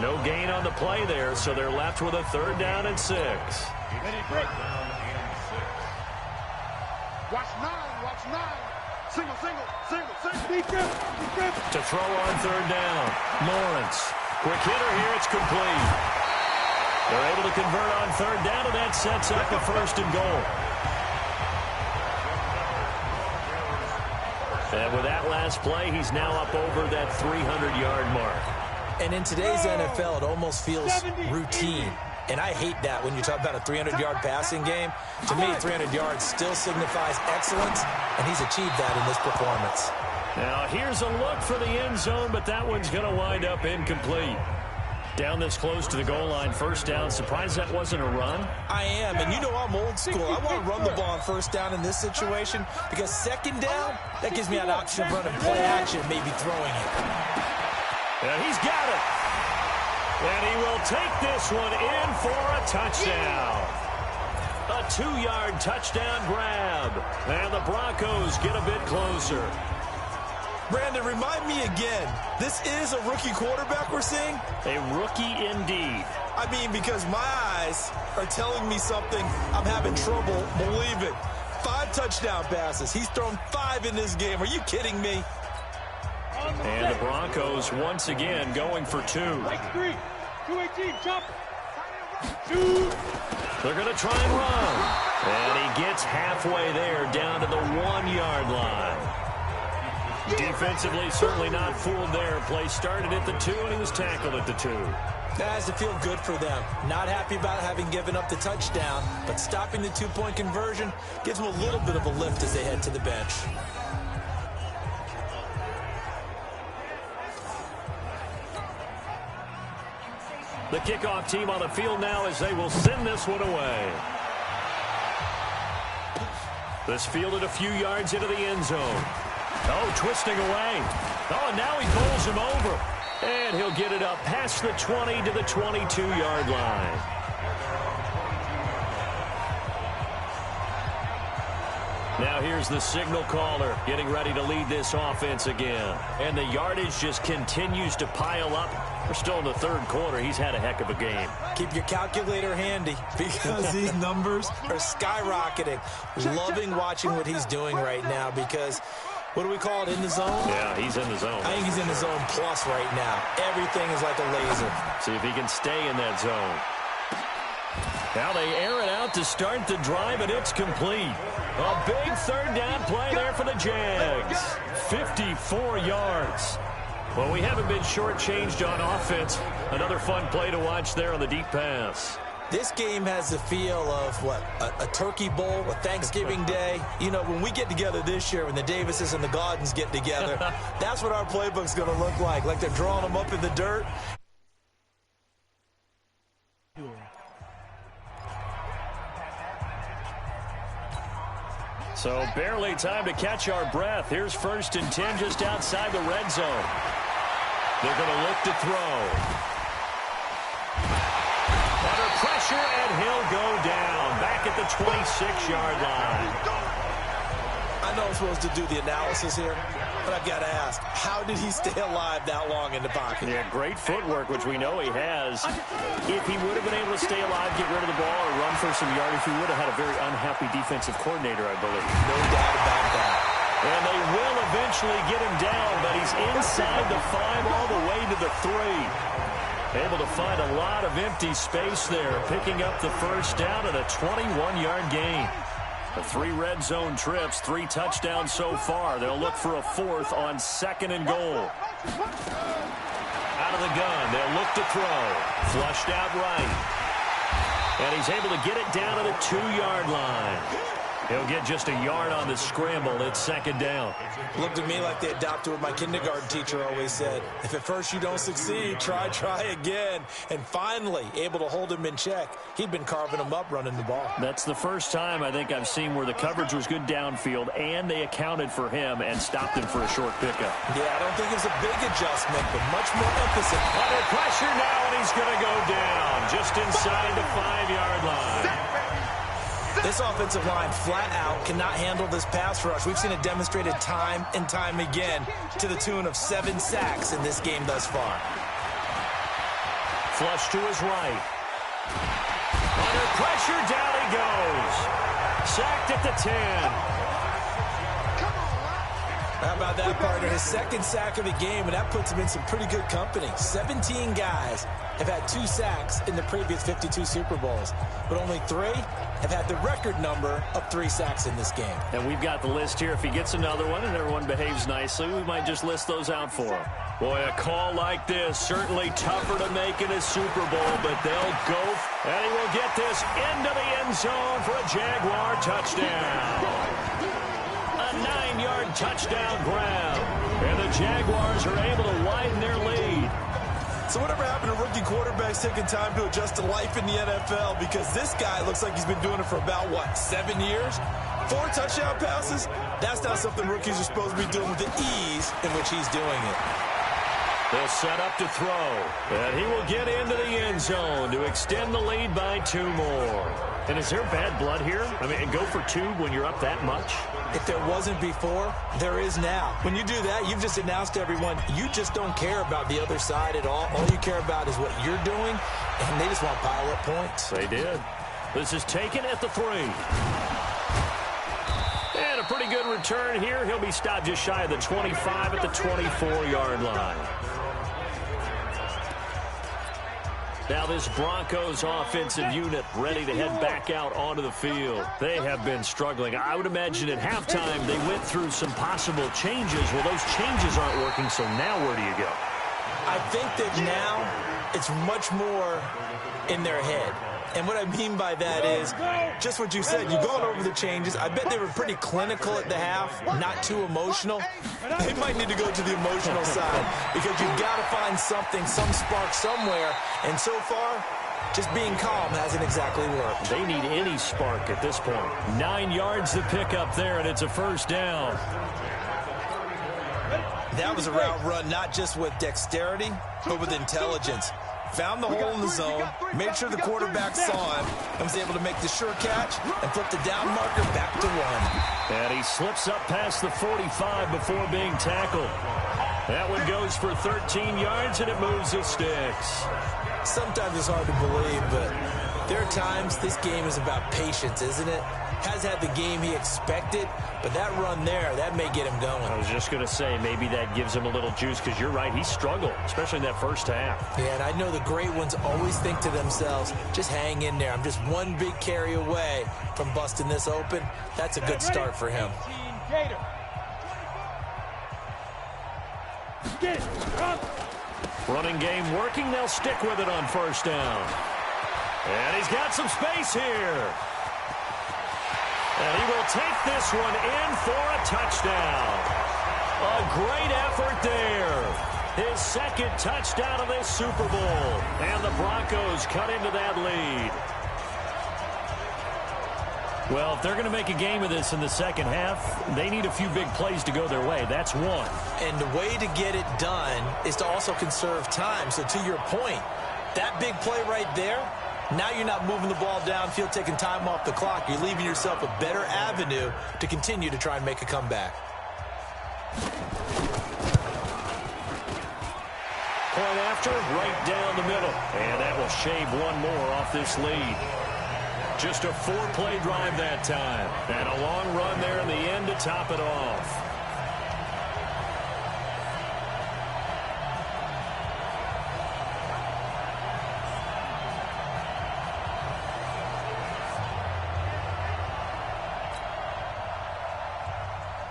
No gain on the play there, so they're left with a 3rd down and 6. Watch 9, watch 9. Single. To throw on 3rd down, Lawrence. Quick hitter here, it's complete. They're able to convert on 3rd down, and that sets up the 1st and goal. And with that last play, he's now up over that 300-yard mark. And in today's NFL, it almost feels routine. And I hate that when you talk about a 300-yard passing game. To me, 300 yards still signifies excellence, and he's achieved that in this performance. Now, here's a look for the end zone, but that one's going to wind up incomplete. Down this close to the goal line, first down. Surprised that wasn't a run? I am, and you know I'm old school. I want to run the ball on first down in this situation because 2nd down, that gives me an option of running play action, maybe throwing it. And he's got it. And he will take this one in for a touchdown. A 2-yard touchdown grab. And the Broncos get a bit closer. Brandon, remind me again, this is a rookie quarterback we're seeing? A rookie indeed. I mean, because my eyes are telling me something I'm having trouble believing. 5 touchdown passes. He's thrown 5 in this game. Are you kidding me? And the Broncos once again going for 2. Like 3, 218, chop. They're going to try and run. And he gets halfway there, down to the 1-yard line. Defensively, certainly not fooled there. Play started at the 2, and he was tackled at the 2. That has to feel good for them. Not happy about having given up the touchdown, but stopping the 2-point conversion gives them a little bit of a lift as they head to the bench. The kickoff team on the field now as they will send this one away. This fielded a few yards into the end zone. Oh, twisting away. Oh, and now he bowls him over. And he'll get it up past the 20 to the 22-yard line. Now here's the signal caller getting ready to lead this offense again. And the yardage just continues to pile up. We're still in the third quarter. He's had a heck of a game. Keep your calculator handy because these numbers are skyrocketing. Loving watching what he's doing right now because, what do we call it, in the zone? Yeah, he's in the zone. I think he's in the zone plus right now. Everything is like a laser. See if he can stay in that zone. Now they air it out to start the drive, and it's complete. A big third down play there for the Jags. 54 yards. Well, we haven't been shortchanged on offense. Another fun play to watch there on the deep pass. This game has the feel of, what, a turkey bowl, a Thanksgiving day. You know, when we get together this year, when the Davises and the Gaudens get together, that's what our playbook's going to look like they're drawing them up in the dirt. So barely time to catch our breath. Here's 1st and 10 just outside the red zone. They're going to look to throw. Under pressure, and he'll go down. Back at the 26-yard line. I know I'm supposed to do the analysis here, but I've got to ask, how did he stay alive that long in the pocket? Yeah, great footwork, which we know he has. If he would have been able to stay alive, get rid of the ball, or run for some yardage, he would have had a very unhappy defensive coordinator, I believe. No doubt about that. And they will eventually get him down, but he's inside the 5 all the way to the 3. Able to find a lot of empty space there, picking up the first down and a 21-yard gain. The 3 red zone trips, 3 touchdowns so far. They'll look for a 4th on 2nd and goal. Out of the gun, they'll look to throw. Flushed out right. And he's able to get it down to the 2-yard line. He'll get just a yard on the scramble. It's 2nd down. Looked to me like they adopted what my kindergarten teacher always said. If at first you don't succeed, try again. And finally, able to hold him in check. He'd been carving him up running the ball. That's the first time I think I've seen where the coverage was good downfield, and they accounted for him and stopped him for a short pickup. Yeah, I don't think it was a big adjustment, but much more emphasis. Under pressure now, and he's going to go down just inside the 5-yard line. This offensive line flat out cannot handle this pass rush. We've seen it demonstrated time and time again to the tune of 7 sacks in this game thus far. Flush to his right. Under pressure, down he goes. Sacked at the 10. How about that, partner? His 2nd sack of the game, and that puts him in some pretty good company. 17 guys have had 2 sacks in the previous 52 Super Bowls, but only 3 have had the record number of 3 sacks in this game. And we've got the list here. If he gets another one and everyone behaves nicely, we might just list those out for him. Boy, a call like this, certainly tougher to make in a Super Bowl, but they'll go, and he will get this into the end zone for a Jaguar touchdown. A 9-yard touchdown grab, and the Jaguars are able to widen their lead. So whatever happened to rookie quarterbacks taking time to adjust to life in the NFL? Because this guy looks like he's been doing it for about, 7 years? 4 touchdown passes? That's not something rookies are supposed to be doing with the ease in which he's doing it. They'll set up to throw, and he will get into the end zone to extend the lead by 2 more. And is there bad blood here? I mean, go for 2 when you're up that much? If there wasn't before, there is now. When you do that, you've just announced to everyone, you just don't care about the other side at all. All you care about is what you're doing, and they just want to pile up points. They did. This is taken at the 3. return here. He'll be stopped just shy of the 25 at the 24-yard line. Now this Broncos offensive unit ready to head back out onto the field. They have been struggling. I would imagine at halftime they went through some possible changes. Well, those changes aren't working, so now where do you go? I think that now it's much more in their head. And what I mean by that is just what you said. You're going over the changes. I bet they were pretty clinical at the half, not too emotional. They might need to go to the emotional side because you've got to find something, some spark somewhere. And so far, just being calm hasn't exactly worked. They need any spark at this point. 9 yards to pick up there, and it's a first down. That was a route run not just with dexterity, but with intelligence. Found the hole in the zone, made sure the quarterback saw him, and was able to make the sure catch and flip the down marker back to 1. And he slips up past the 45 before being tackled. That one goes for 13 yards, and it moves the sticks. Sometimes it's hard to believe, but there are times this game is about patience, isn't it? Has had the game he expected, but that run there, that may get him going. I was just going to say, maybe that gives him a little juice, because you're right, he struggled, especially in that first half. Yeah, and I know the great ones always think to themselves, just hang in there. I'm just one big carry away from busting this open. That's a good start for him. Running game working, they'll stick with it on first down. And he's got some space here. And he will take this one in for a touchdown. A great effort there. His second touchdown of this Super Bowl. And the Broncos cut into that lead. Well, if they're going to make a game of this in the second half, they need a few big plays to go their way. That's one. And the way to get it done is to also conserve time. So to your point, that big play right there, now you're not moving the ball downfield, taking time off the clock. You're leaving yourself a better avenue to continue to try and make a comeback. Point after, right down the middle. And that will shave one more off this lead. Just a 4-play drive that time. And a long run there in the end to top it off.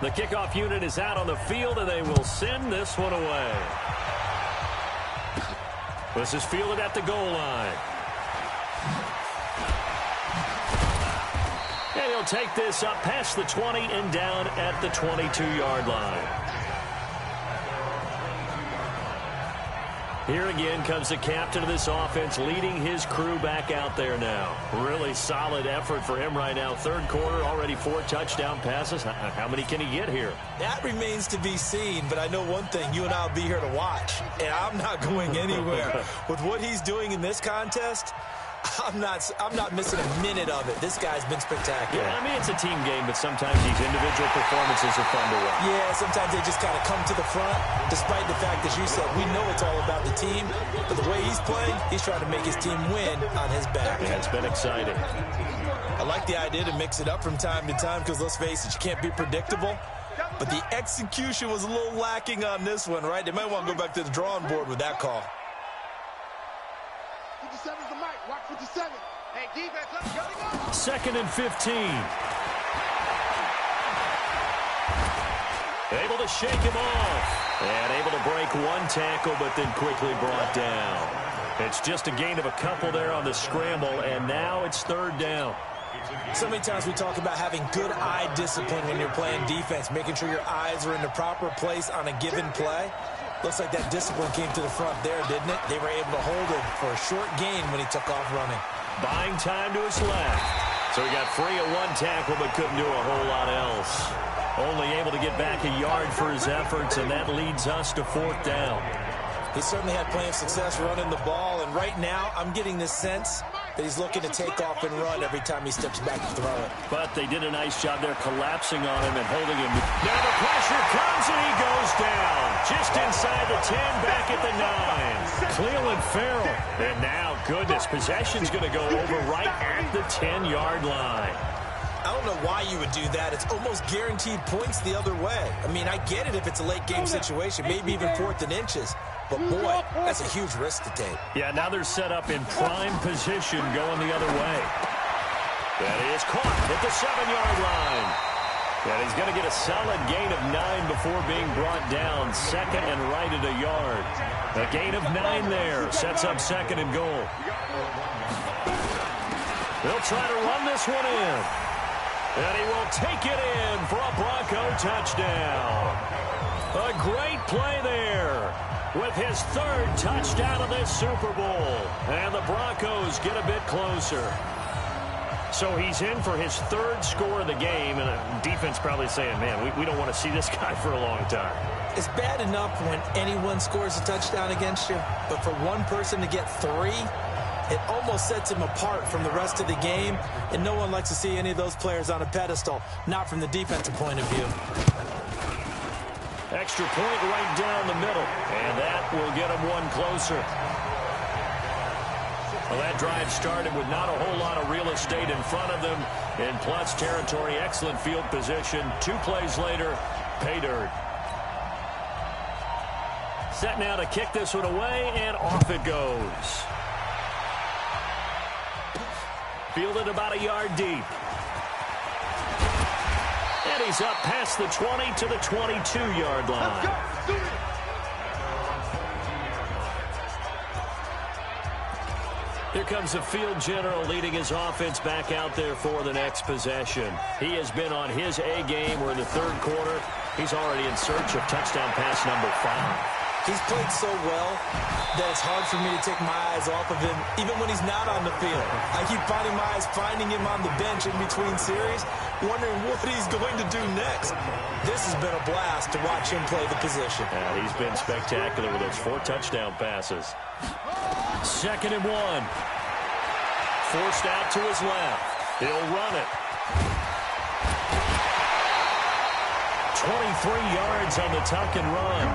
The kickoff unit is out on the field, and they will send this one away. This is fielded at the goal line. And he'll take this up past the 20 and down at the 22-yard line. Here again comes the captain of this offense, leading his crew back out there now. Really solid effort for him right now. Third quarter, already 4 touchdown passes. How many can he get here? That remains to be seen, but I know one thing. You and I will be here to watch, and I'm not going anywhere. With what he's doing in this contest, I'm not missing a minute of it. This guy's been spectacular. Yeah, I mean, it's a team game, but sometimes these individual performances are fun to watch. Yeah, sometimes they just kind of come to the front, despite the fact, as you said, we know it's all about the team. But the way he's playing, he's trying to make his team win on his back. Yeah, it's been exciting. I like the idea to mix it up from time to time because, let's face it, you can't be predictable. But the execution was a little lacking on this one, right? They might want to go back to the drawing board with that call. 57's the mic. Watch 57. Hey, defense, let's go. 2nd and 15. Able to shake him off. And able to break one tackle, but then quickly brought down. It's just a gain of a couple there on the scramble, and now it's 3rd down. So many times we talk about having good eye discipline when you're playing defense, making sure your eyes are in the proper place on a given play. Looks like that discipline came to the front there, didn't it? They were able to hold him for a short gain when he took off running. Buying time to his left. So he got free of one tackle but couldn't do a whole lot else. Only able to get back a yard for his efforts, and that leads us to 4th down. He certainly had plenty of success running the ball, and right now I'm getting the sense that he's looking to take off and run every time he steps back to throw it. But they did a nice job there collapsing on him and holding him. Now the pressure comes and he goes down. Just inside the 10, back at the 9. Cleveland Farrell. And now, goodness, possession's going to go over right at the 10-yard line. I don't know why you would do that. It's almost guaranteed points the other way. I mean, I get it if it's a late-game situation, maybe even 4th and inches. But, boy, that's a huge risk to take. Yeah, now they're set up in prime position going the other way. That is caught at the 7-yard line. And he's going to get a solid gain of 9 before being brought down. 2nd and right at a yard. A gain of 9 there. Sets up 2nd and goal. They'll try to run this one in. And he will take it in for a Bronco touchdown. A great play there with his 3rd touchdown of this Super Bowl. And the Broncos get a bit closer. So he's in for his 3rd score of the game, and the defense probably saying, man, we don't want to see this guy for a long time. It's bad enough when anyone scores a touchdown against you, but for one person to get 3, it almost sets him apart from the rest of the game, and no one likes to see any of those players on a pedestal, not from the defensive point of view. Extra point right down the middle, and that will get him one closer. Well, that drive started with not a whole lot of real estate in front of them. In plus territory, excellent field position. 2 plays later, pay dirt. Set now to kick this one away, and off it goes. Fielded about a yard deep. And he's up past the 20 to the 22-yard line. Here comes the field general leading his offense back out there for the next possession. He has been on his A game. We're in the 3rd quarter. He's already in search of touchdown pass number 5. He's played so well that it's hard for me to take my eyes off of him, even when he's not on the field. I keep finding my eyes finding him on the bench in between series, wondering what he's going to do next. This has been a blast to watch him play the position. Yeah, he's been spectacular with those 4 touchdown passes. 2nd and 1. Forced out to his left. He'll run it. 23 yards on the tuck and run.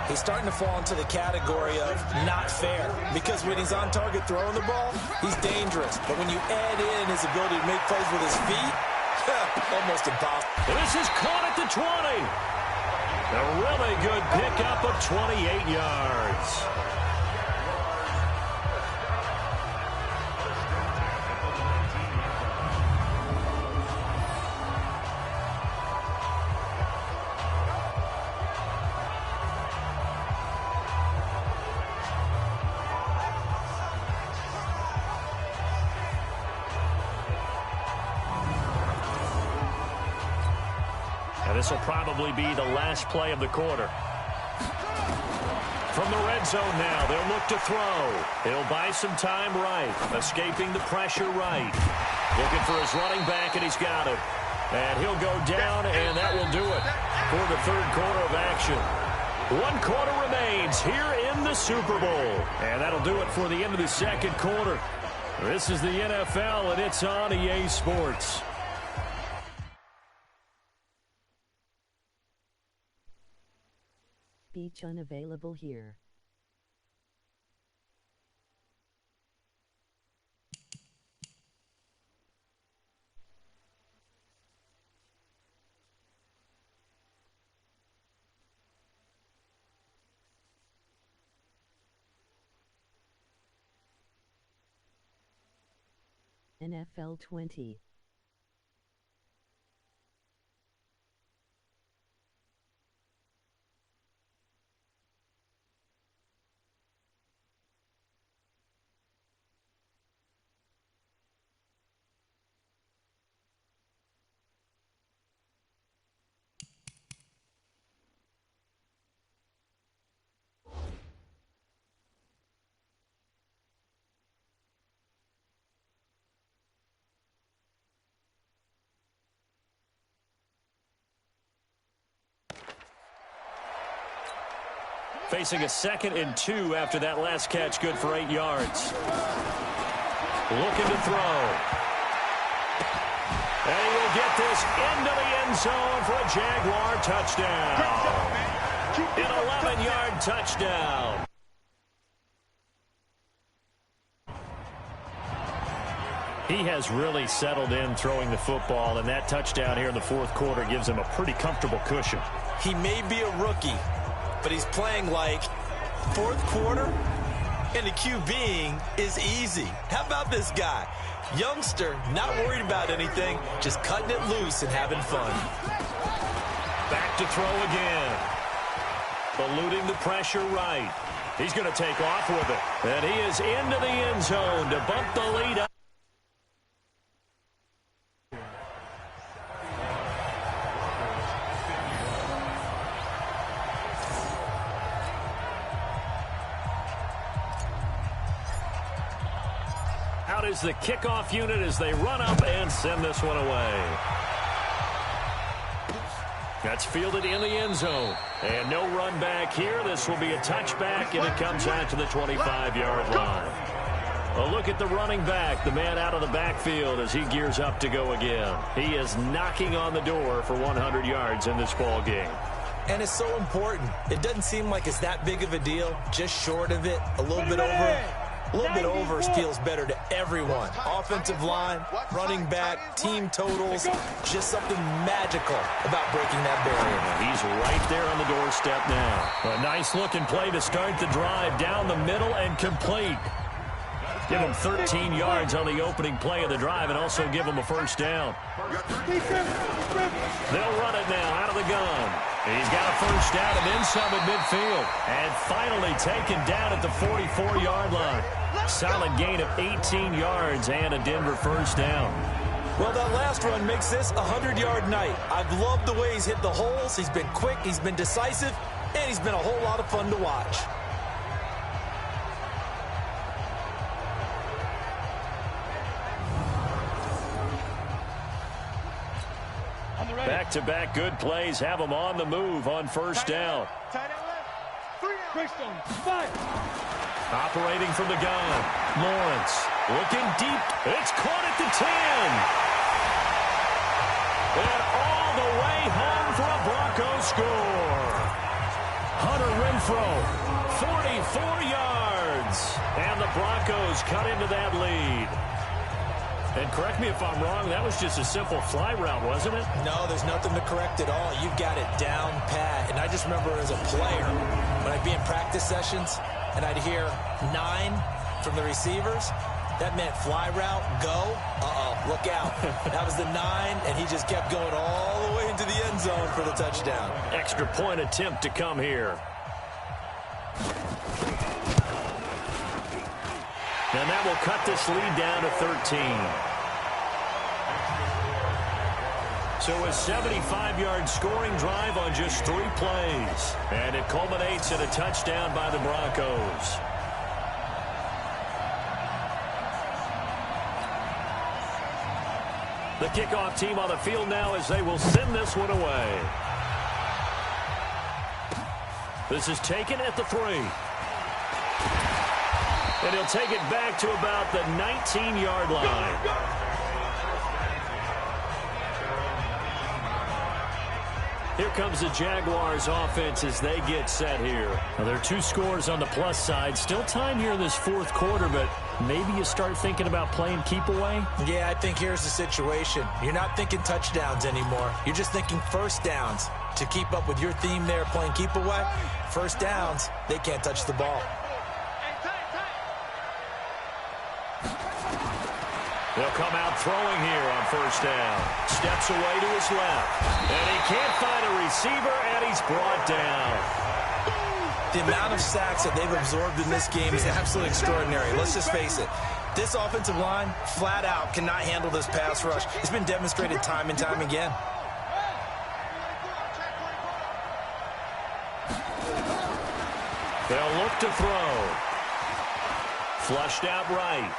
He's starting to fall into the category of not fair, because when he's on target throwing the ball, he's dangerous. But when you add in his ability to make plays with his feet, almost impossible. And this is caught at the 20. A really good pickup of 28 yards. This will probably be the last play of the quarter. From the red zone now, they'll look to throw. He'll buy some time right, escaping the pressure right. Looking for his running back, and he's got it. And he'll go down, and that will do it for the 3rd quarter of action. 1 quarter remains here in the Super Bowl. And that'll do it for the end of the 2nd quarter. This is the NFL, and it's on EA Sports. Speech unavailable here. NFL 20. Facing a 2nd and 2 after that last catch, good for 8 yards. Looking to throw. And he will get this into the end zone for a Jaguar touchdown. An 11-yard touchdown. He has really settled in throwing the football, and that touchdown here in the fourth quarter gives him a pretty comfortable cushion. He may be a rookie, but he's playing like fourth quarter, and the QBing is easy. How about this guy? Youngster, not worried about anything, just cutting it loose and having fun. Back to throw again. Eluding the pressure right. He's going to take off with it. And he is into the end zone to bump the lead up. Out is the kickoff unit as they run up and send this one away. That's fielded in the end zone. And no run back here. This will be a touchback, and it comes out to the 25-yard line. A look at the running back, the man out of the backfield as he gears up to go again. He is knocking on the door for 100 yards in this ball game. And it's so important. It doesn't seem like it's that big of a deal, just short of it, a little bit over. A little bit over feels better to everyone. Offensive line, running back, team totals, just something magical about breaking that barrier. He's right there on the doorstep now. A nice-looking play to start the drive down the middle and complete. Give him 13 yards on the opening play of the drive and also give him a first down. They'll run it now out of the gun. He's got a first down and then some at midfield. And finally taken down at the 44-yard line. Solid gain of 18 yards and a Denver first down. Well, that last run makes this a 100-yard night. I've loved the way he's hit the holes. He's been quick, he's been decisive, and he's been a whole lot of fun to watch. Back-to-back good plays have him on the move on first down. Operating from the gun. Lawrence looking deep. It's caught at the 10. And all the way home for a Broncos score. Hunter Renfrow, 44 yards. And the Broncos cut into that lead. And correct me if I'm wrong, that was just a simple fly route, wasn't it? No, there's nothing to correct at all. You've got it down pat. And I just remember as a player, when I'd be in practice sessions, and I'd hear 9 from the receivers, that meant fly route, go, look out. That was the 9, and he just kept going all the way into the end zone for the touchdown. Extra point attempt to come here. And that will cut this lead down to 13. So a 75-yard scoring drive on just 3 plays. And it culminates in a touchdown by the Broncos. The kickoff team on the field now as they will send this one away. This is taken at the 3. And he'll take it back to about the 19-yard line. Here comes the Jaguars offense as they get set here. Now, there are 2 scores on the plus side. Still time here in this fourth quarter, but maybe you start thinking about playing keep away? Yeah, I think here's the situation. You're not thinking touchdowns anymore. You're just thinking first downs. To keep up with your theme there, playing keep away, first downs, they can't touch the ball. They'll come out throwing here on first down. Steps away to his left. And he can't find a receiver, and he's brought down. The amount of sacks that they've absorbed in this game is absolutely extraordinary. Let's just face it. This offensive line, flat out, cannot handle this pass rush. It's been demonstrated time and time again. They'll look to throw. Flushed out right.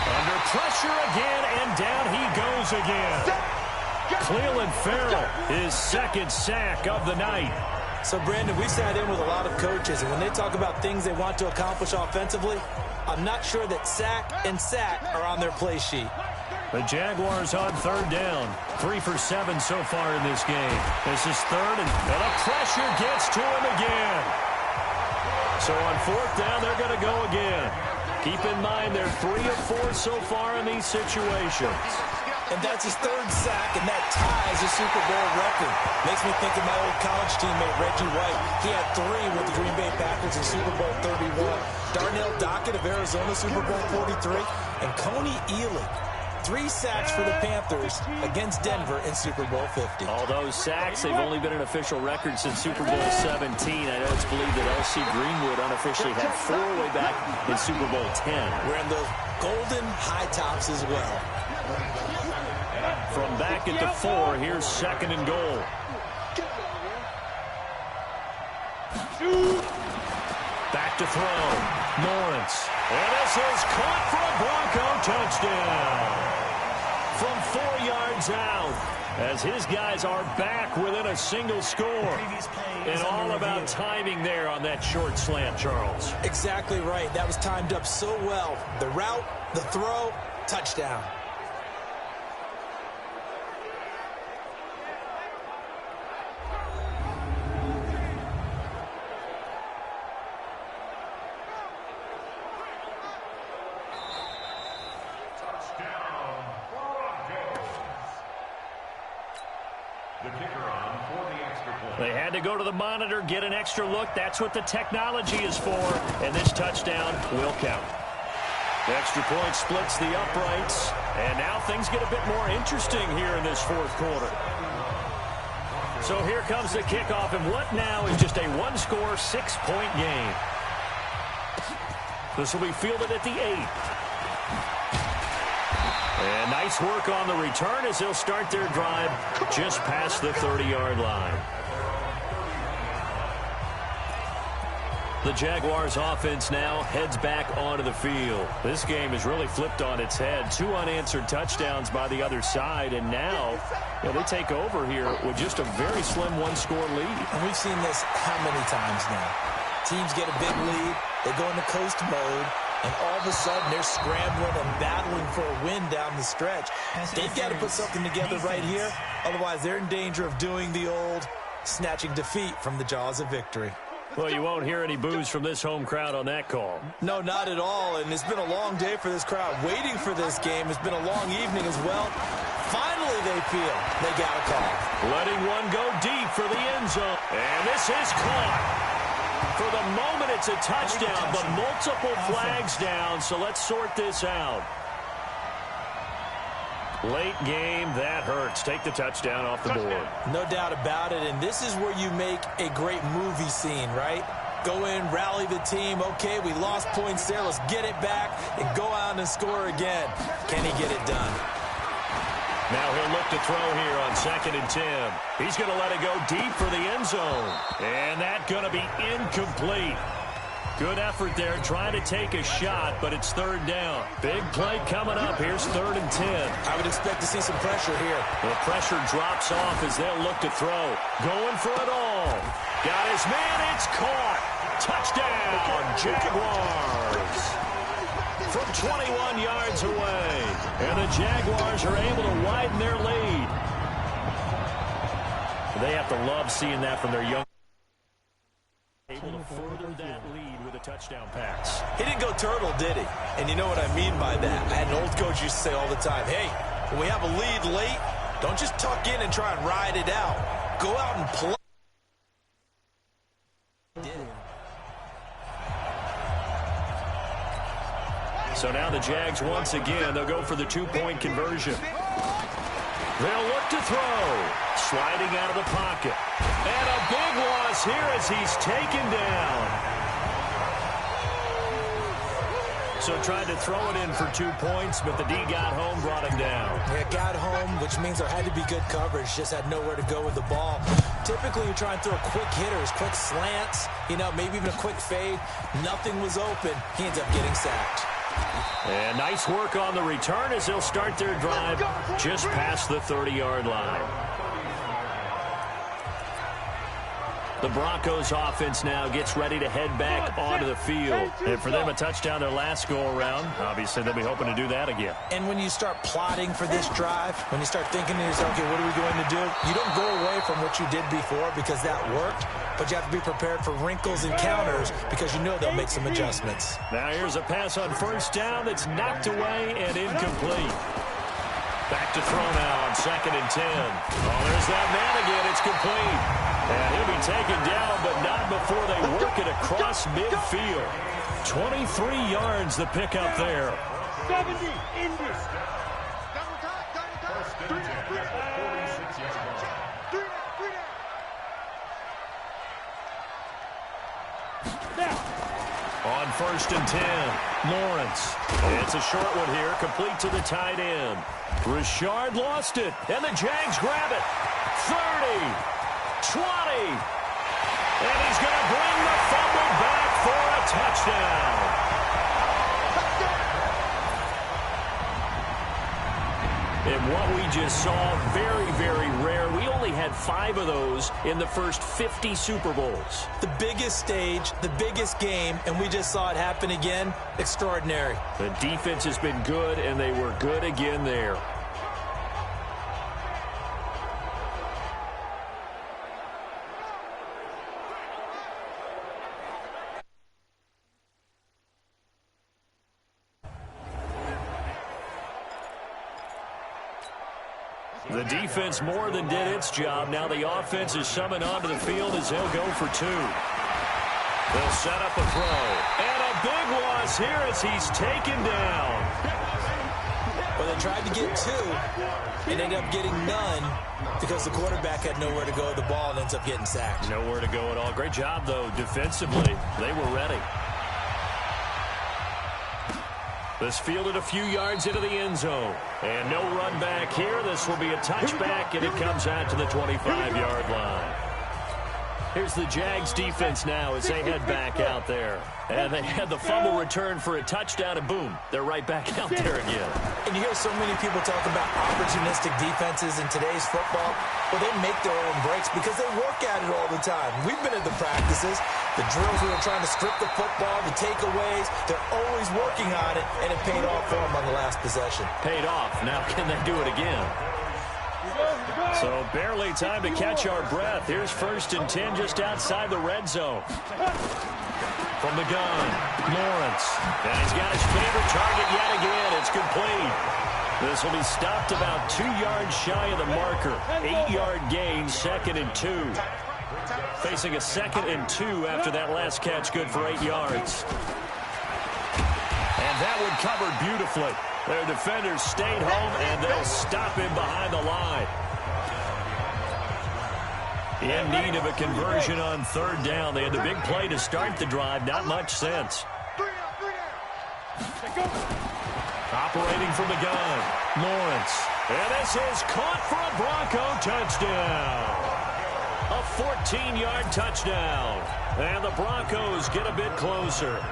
Under pressure again, and down he goes again. Cleveland Farrell, his second sack of the night. So, Brandon, we sat in with a lot of coaches, and when they talk about things they want to accomplish offensively, I'm not sure that sack and sack are on their play sheet. The Jaguars on third down. 3 for 7 so far in this game. This is third, and the pressure gets to him again. So on fourth down, they're going to go again. Keep in mind they're 3 of 4 so far in these situations. And that's his 3rd sack, and that ties his Super Bowl record. Makes me think of my old college teammate, Reggie White. He had 3 with the Green Bay Packers in Super Bowl 31. Darnell Dockett of Arizona, Super Bowl 43. And Coney Ealy, 3 sacks for the Panthers against Denver in Super Bowl 50. All those sacks, they've only been an official record since Super Bowl 17. I know it's believed that L.C. Greenwood unofficially had 4 way back in Super Bowl 10. Wearing those golden high tops as well. From back at the 4, here's 2nd and goal. Back to throw. Lawrence. And this is caught for a Bronco touchdown. From 4 yards out, as his guys are back within a single score. And all about timing there on that short slant, Charles. Exactly right. That was timed up so well. The route, the throw, touchdown. They had to go to the monitor, get an extra look. That's what the technology is for. And this touchdown will count. The extra point splits the uprights. And now things get a bit more interesting here in this 4th quarter. So here comes the kickoff. And what now is just a 1-score, 6-point game. This will be fielded at the 8. And nice work on the return as they'll start their drive just past the 30-yard line. The Jaguars offense now heads back onto the field. This game is really flipped on its head. 2 unanswered touchdowns by the other side, and now they take over here with just a very slim 1-score lead. And we've seen this how many times now? Teams get a big lead, they go into coast mode, and all of a sudden they're scrambling and battling for a win down the stretch. They've got to put something together right here, otherwise they're in danger of doing the old snatching defeat from the jaws of victory. Well, you won't hear any boos from this home crowd on that call. No, not at all, and it's been a long day for this crowd. Waiting for this game has been a long evening as well. Finally, they feel they got a call. Letting one go deep for the end zone. And this is caught. For the moment, it's a touchdown, but multiple flags down, so let's sort this out. Late game, that hurts. Take the touchdown off the board. No doubt about it, and this is where you make a great movie scene, right? Go in, rally the team. Okay, we lost points there. Let's get it back and go out and score again. Can he get it done? Now he'll look to throw here on 2nd and 10. He's going to let it go deep for the end zone. And that's going to be incomplete. Good effort there, trying to take a shot, but it's 3rd down. Big play coming up. Here's 3rd and 10. I would expect to see some pressure here. The pressure drops off as they'll look to throw. Going for it all. Got his man. It's caught. Touchdown, Jaguars. From 21 yards away. And the Jaguars are able to widen their lead. They have to love seeing that from their young. Able to further that lead with a touchdown pass. He didn't go turtle, did he? And you know what I mean by that. I had an old coach used to say all the time, hey, when we have a lead late, don't just tuck in and try and ride it out. Go out and play. So now the Jags once again, they'll go for the 2-point conversion. They'll look to throw. Sliding out of the pocket. And a big loss here as he's taken down. So tried to throw it in for 2 points, but the D got home, brought him down. Yeah, got home, which means there had to be good coverage. Just had nowhere to go with the ball. Typically, you try and throw quick hitters, quick slants, maybe even a quick fade. Nothing was open. He ends up getting sacked. And nice work on the return as they'll start their drive just past the 30-yard line. The Broncos offense now gets ready to head back onto the field. And for them, a touchdown their last go-around. Obviously, they'll be hoping to do that again. And when you start plotting for this drive, when you start thinking to yourself, okay, what are we going to do? You don't go away from what you did before because that worked, but you have to be prepared for wrinkles and counters because you know they'll make some adjustments. Now here's a pass on first down that's knocked away and incomplete. Back to throw now on 2nd and 10. Oh, there's that man again. It's complete. And he'll be taken down, but not before they work it across midfield. 23 yards the pickup there. 70 Indy. On 1st and 10, Lawrence. It's a short one here, complete to the tight end. Richard lost it, and the Jags grab it. 30, 20, and he's going to bring the fumble back for a touchdown. And what we just saw, very, very rare. We only had 5 of those in the first 50 Super Bowls. The biggest stage, the biggest game, and we just saw it happen again. Extraordinary. The defense has been good, and they were good again there. The defense more than did its job. Now the offense is summoned onto the field as they'll go for 2. They'll set up a throw. And a big loss here as he's taken down. Well, they tried to get 2 and ended up getting none because the quarterback had nowhere to go with the ball and ends up getting sacked. Nowhere to go at all. Great job, though, defensively. They were ready. This fielded a few yards into the end zone. And no run back here. This will be a touchback, and it comes out to the 25-yard line. Here's the Jags defense now as they head back out there. And they had the fumble return for a touchdown, and boom, they're right back out there again. And you hear so many people talk about opportunistic defenses in today's football. Well, they make their own breaks because they work at it all the time. We've been at the practices, the drills where they're trying to script the football, the takeaways. They're always working on it, and it paid off for them on the last possession. Paid off. Now can they do it again? So barely time to catch our breath. Here's 1st and 10 just outside the red zone. From the gun, Lawrence. And he's got his favorite target yet again. It's complete. This will be stopped about 2 yards shy of the marker. 8-yard gain, 2nd and 2. Facing a 2nd and 2 after that last catch, good for 8 yards. And that one covered beautifully. Their defenders stayed home, and they'll stop him behind the line. In need of a conversion on 3rd down. They had the big play to start the drive. Not much sense. Operating from the gun, Lawrence. And this is caught for a Bronco touchdown. A 14-yard touchdown. And the Broncos get a bit closer.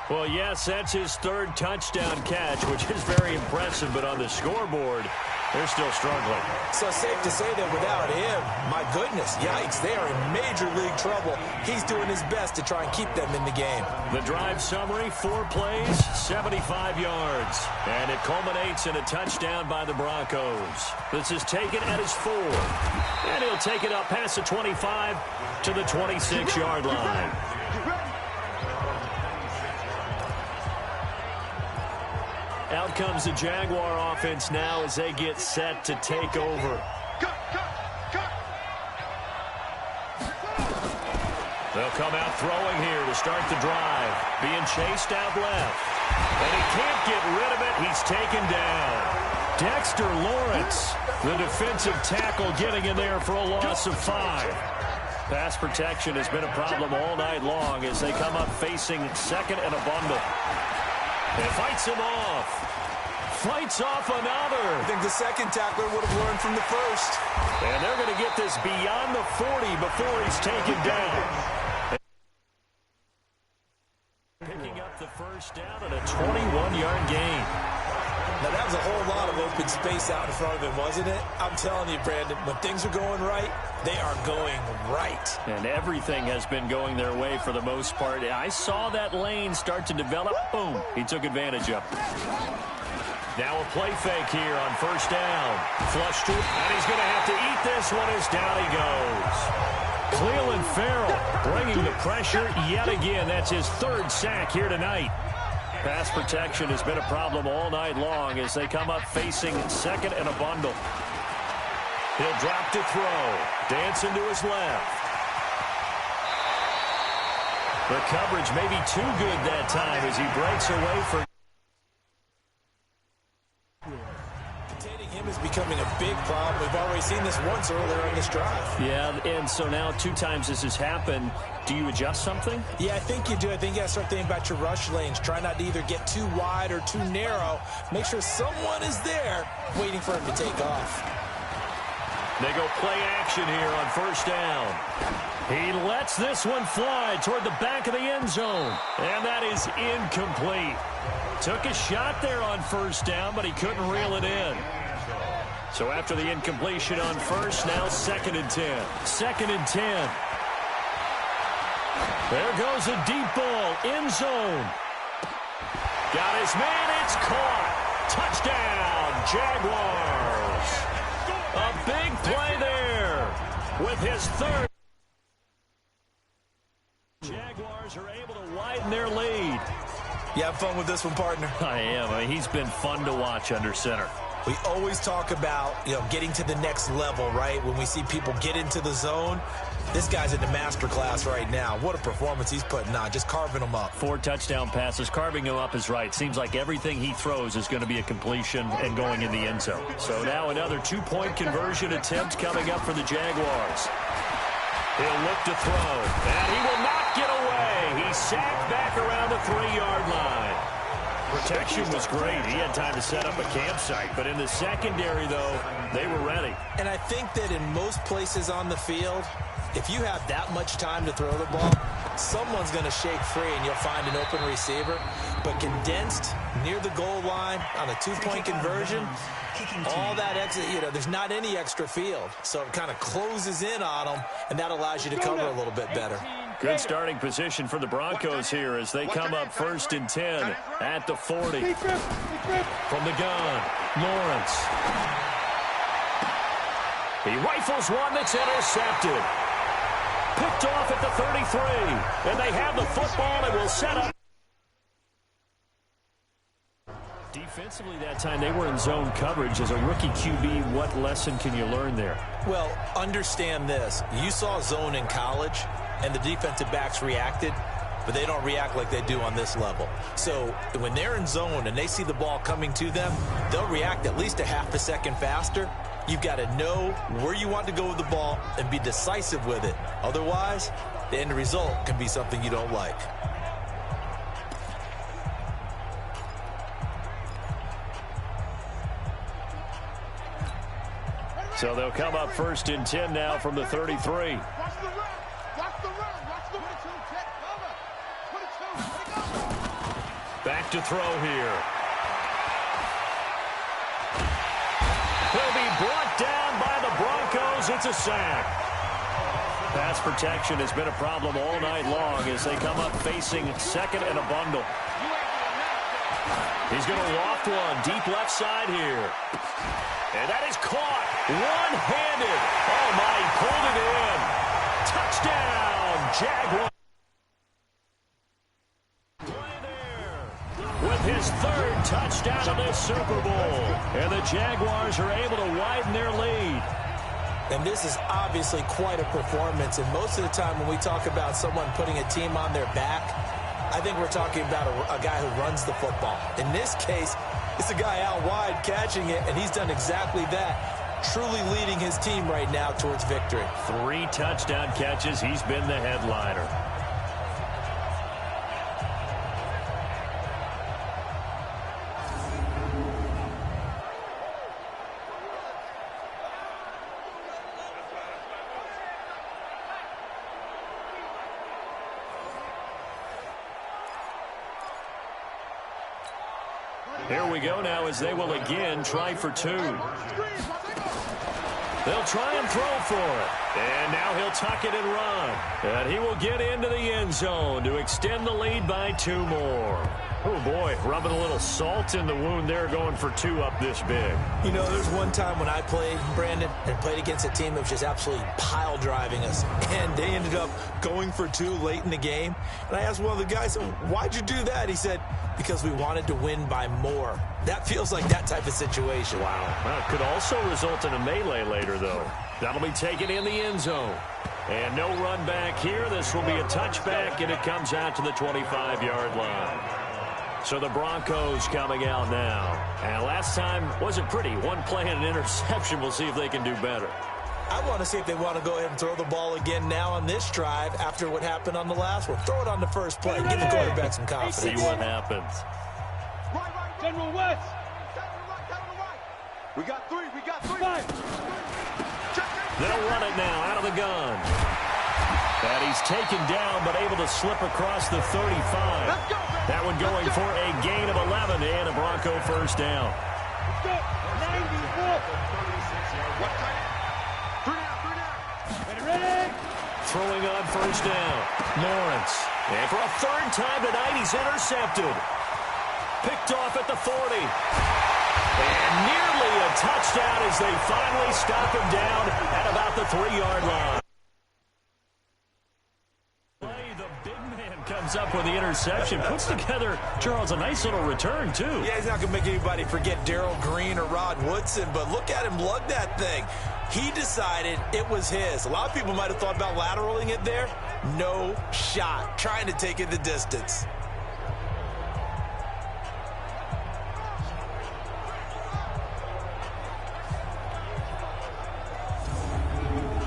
Well, yes, that's his 3rd touchdown catch, which is very impressive. But on the scoreboard, they're still struggling. So safe to say that without him, my goodness, yikes, they are in major league trouble. He's doing his best to try and keep them in the game. The drive summary, 4 plays, 75 yards. And it culminates in a touchdown by the Broncos. This is taken at his 4. And he'll take it up past the 25 to the 26-yard line. Out comes the Jaguar offense now as they get set to take over. They'll come out throwing here to start the drive. Being chased out left. And he can't get rid of it. He's taken down. Dexter Lawrence, the defensive tackle, getting in there for a loss of 5. Pass protection has been a problem all night long as they come up facing 2nd and abundant. And fights him off. Fights off another. I think the 2nd tackler would have learned from the 1st. And they're going to get this beyond the 40 before he's taken down. Picking up the 1st down and a 21-yard gain. Now, that was a whole lot of open space out in front of him, wasn't it? I'm telling you, Brandon, when things are going right, they are going right. And everything has been going their way for the most part. I saw that lane start to develop. Boom. He took advantage of it. Now a play fake here on first down. Flush to, and he's going to have to eat this one as down he goes. Clelin Ferrell bringing the pressure yet again. That's his third sack here tonight. Pass protection has been a problem all night long as they come up facing second and a bundle. He'll drop to throw. Dancing to his left. The coverage may be too good that time as he breaks away from. Containing him is becoming a big problem. We've already seen this once earlier in this drive. Yeah, and so now 2 times this has happened. Do you adjust something? Yeah, I think you do. I think you got to start thinking about your rush lanes. Try not to either get too wide or too narrow. Make sure someone is there waiting for him to take off. They go play action here on first down. He lets this one fly toward the back of the end zone. And that is incomplete. Took a shot there on first down, but he couldn't reel it in. So after the incompletion on first, now 2nd and 10. 2nd and 10. There goes a deep ball, end zone. Got his man, it's caught. Touchdown, Jaguars. A big play there with his third. Jaguars are able to widen their lead. You have fun with this one, partner? I am. I mean, he's been fun to watch under center. We always talk about, getting to the next level, right? When we see people get into the zone, this guy's in the master class right now. What a performance he's putting on, just carving them up. 4 touchdown passes. Carving him up is right. Seems like everything he throws is going to be a completion and going in the end zone. So now another 2-point conversion attempt coming up for the Jaguars. He'll look to throw, and he will not get away. He's sacked back around the 3-yard line. Protection was great. He had time to set up a campsite. But in the secondary, though, they were ready. And I think that in most places on the field, if you have that much time to throw the ball, someone's going to shake free and you'll find an open receiver. But condensed near the goal line on a 2-point conversion, all that exit, there's not any extra field. So it kind of closes in on them, and that allows you to cover a little bit better. Good starting position for the Broncos here as they come up 1st and 10 at the 40. From the gun, Lawrence. He rifles one that's intercepted. Picked off at the 33. And they have the football and will set up. Defensively that time, they were in zone coverage. As a rookie QB, what lesson can you learn there? Well, understand this. You saw zone in college, and the defensive backs reacted, but they don't react like they do on this level. So when they're in zone and they see the ball coming to them, they'll react at least a half a second faster. You've got to know where you want to go with the ball and be decisive with it. Otherwise, the end result can be something you don't like. So they'll come up 1st and 10 now from the 33. Watch the run. Watch the run. Watch the 22. Check cover. 22. Back to throw here. He'll be brought down by the Broncos. It's a sack. Pass protection has been a problem all night long as they come up facing second and a bundle. He's going to loft one deep left side here. And that is caught one-handed. Oh, my, he pulled it in. Touchdown, Jaguars. With his 3rd touchdown of this Super Bowl. And the Jaguars are able to widen their lead. And this is obviously quite a performance. And most of the time when we talk about someone putting a team on their back, I think we're talking about a guy who runs the football. In this case, it's a guy out wide catching it, and he's done exactly that, truly leading his team right now towards victory. 3 touchdown catches. He's been the headliner. Here we go now as they will again try for 2. They'll try and throw for it. And now he'll tuck it and run. And he will get into the end zone to extend the lead by 2 more. Oh, boy, rubbing a little salt in the wound there, going for 2 up this big. You know, there's one time when I played, Brandon, and played against a team that was just absolutely pile driving us. And they ended up going for 2 late in the game. And I asked one of the guys, why'd you do that? He said, because we wanted to win by more. That feels like that type of situation. Wow. Well, it could also result in a melee later, though. That'll be taken in the end zone. And no run back here. This will be a touchback, and it comes out to the 25-yard line. So the Broncos coming out now. And last time wasn't pretty. 1 play and an interception. We'll see if they can do better. I want to see if they want to go ahead and throw the ball again now on this drive after what happened on the last one. Throw it on the first play. Give the quarterback some confidence. See what happens. General West. We got 3. We got 3. They'll run it now out of the gun. And he's taken down but able to slip across the 35. That one going for a gain of 11 and a Bronco first down. Let's go. 94. Ready? Throwing on first down. Lawrence. And for a 3rd time tonight, he's intercepted. Picked off at the 40. And nearly a touchdown as they finally stop him down at about the 3-yard line. The big man comes up with the interception. Puts together, Charles, a nice little return, too. Yeah, he's not going to make anybody forget Darrell Green or Rod Woodson, but look at him lug that thing. He decided it was his. A lot of people might have thought about lateraling it there. No shot. Trying to take it the distance.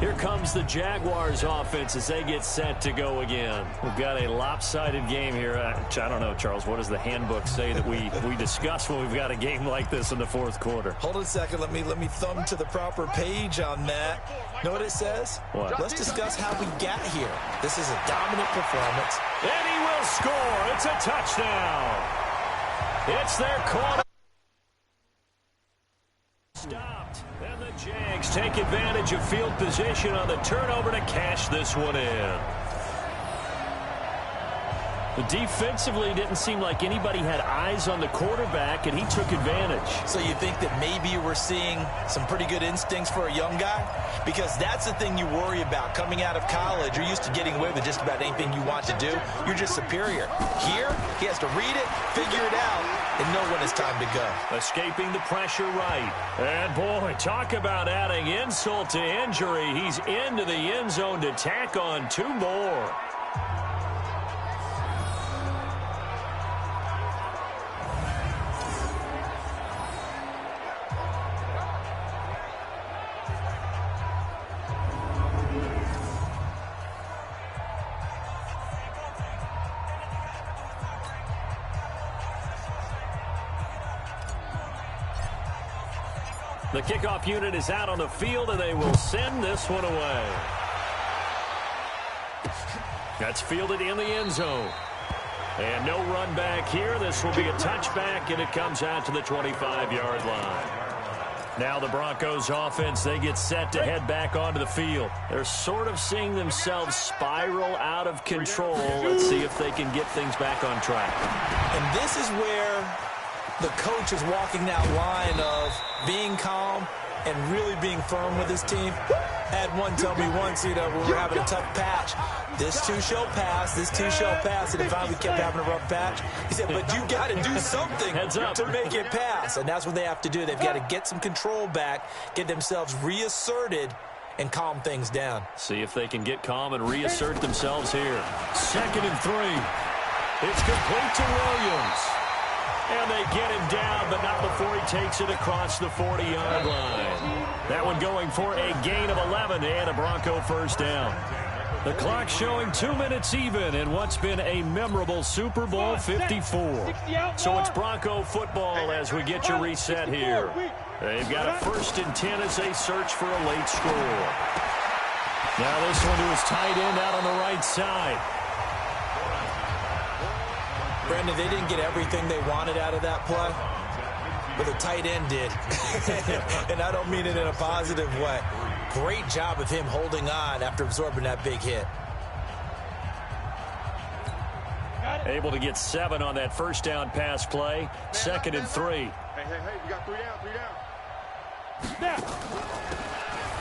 Here comes the Jaguars offense as they get set to go again. We've got a lopsided game here. I don't know, Charles, what does the handbook say that we discuss when we've got a game like this in the 4th quarter? Hold on a second. Let me thumb to the proper page on that. Know what it says? What? Let's discuss how we got here. This is a dominant performance. And he will score. It's a touchdown. It's their corner. Stopped. And the Jags take advantage of field position on the turnover to cash this one in. But defensively, didn't seem like anybody had eyes on the quarterback, and he took advantage. So you think that maybe we're seeing some pretty good instincts for a young guy? Because that's the thing you worry about. Coming out of college, you're used to getting away with just about anything you want to do. You're just superior. Here, he has to read it, figure it out, and know when it's time to go. Escaping the pressure right. And, boy, talk about adding insult to injury. He's into the end zone to tack on 2 more. The kickoff unit is out on the field, and they will send this one away. That's fielded in the end zone. And no run back here. This will be a touchback, and it comes out to the 25-yard line. Now the Broncos offense, they get set to head back onto the field. They're sort of seeing themselves spiral out of control. Let's see if they can get things back on track. And this is where the coach is walking that line of being calm and really being firm with his team. Had one tell me once, when we're having a tough patch, this too shall pass, this too shall pass, and finally we kept having a rough patch. He said, but you got to do something to make it pass, and that's what they have to do. They've got to get some control back, get themselves reasserted, and calm things down. See if they can get calm and reassert themselves here. 2nd and 3. It's complete to Williams. And they get him down, but not before he takes it across the 40-yard line. That one going for a gain of 11 and a Bronco first down. The clock showing 2 minutes even in what's been a memorable Super Bowl 54. So it's Bronco football as we get you reset here. They've got a 1st and 10 as they search for a late score. Now this one to his tight end out on the right side. Brandon, they didn't get everything they wanted out of that play. but the tight end did. And I don't mean it in a positive way. Great job of him holding on after absorbing that big hit. Able to get 7 on that first down pass play. 2nd and 3. Hey, we got 3 down, 3 down. Snap.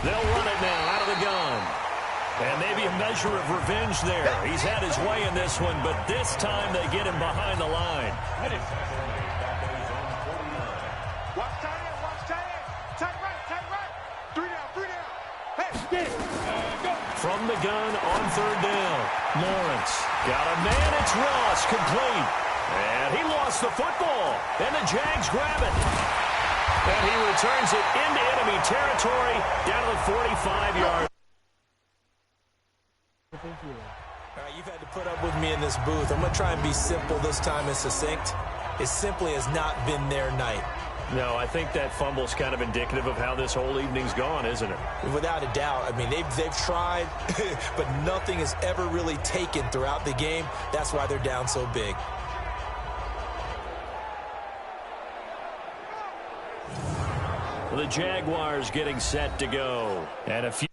They'll run it now out of the gun. And maybe a measure of revenge there. He's had his way in this one, but this time they get him behind the line. Watch tight end, watch tight end. Tight right. 3 down, 3 down. Hey, Go. From the gun on 3rd down. Lawrence got a man. It's Ross, complete. And he lost the football. And the Jags grab it. And he returns it into enemy territory down to the 45-yard. Over here. All right, you've had to put up with me in this booth. I'm going to try and be simple this time and succinct. It simply has not been their night. No, I think that fumble's kind of indicative of how this whole evening's gone, isn't it? Without a doubt. I mean, they've tried, but nothing has ever really taken throughout the game. That's why they're down so big. The Jaguars getting set to go. And a few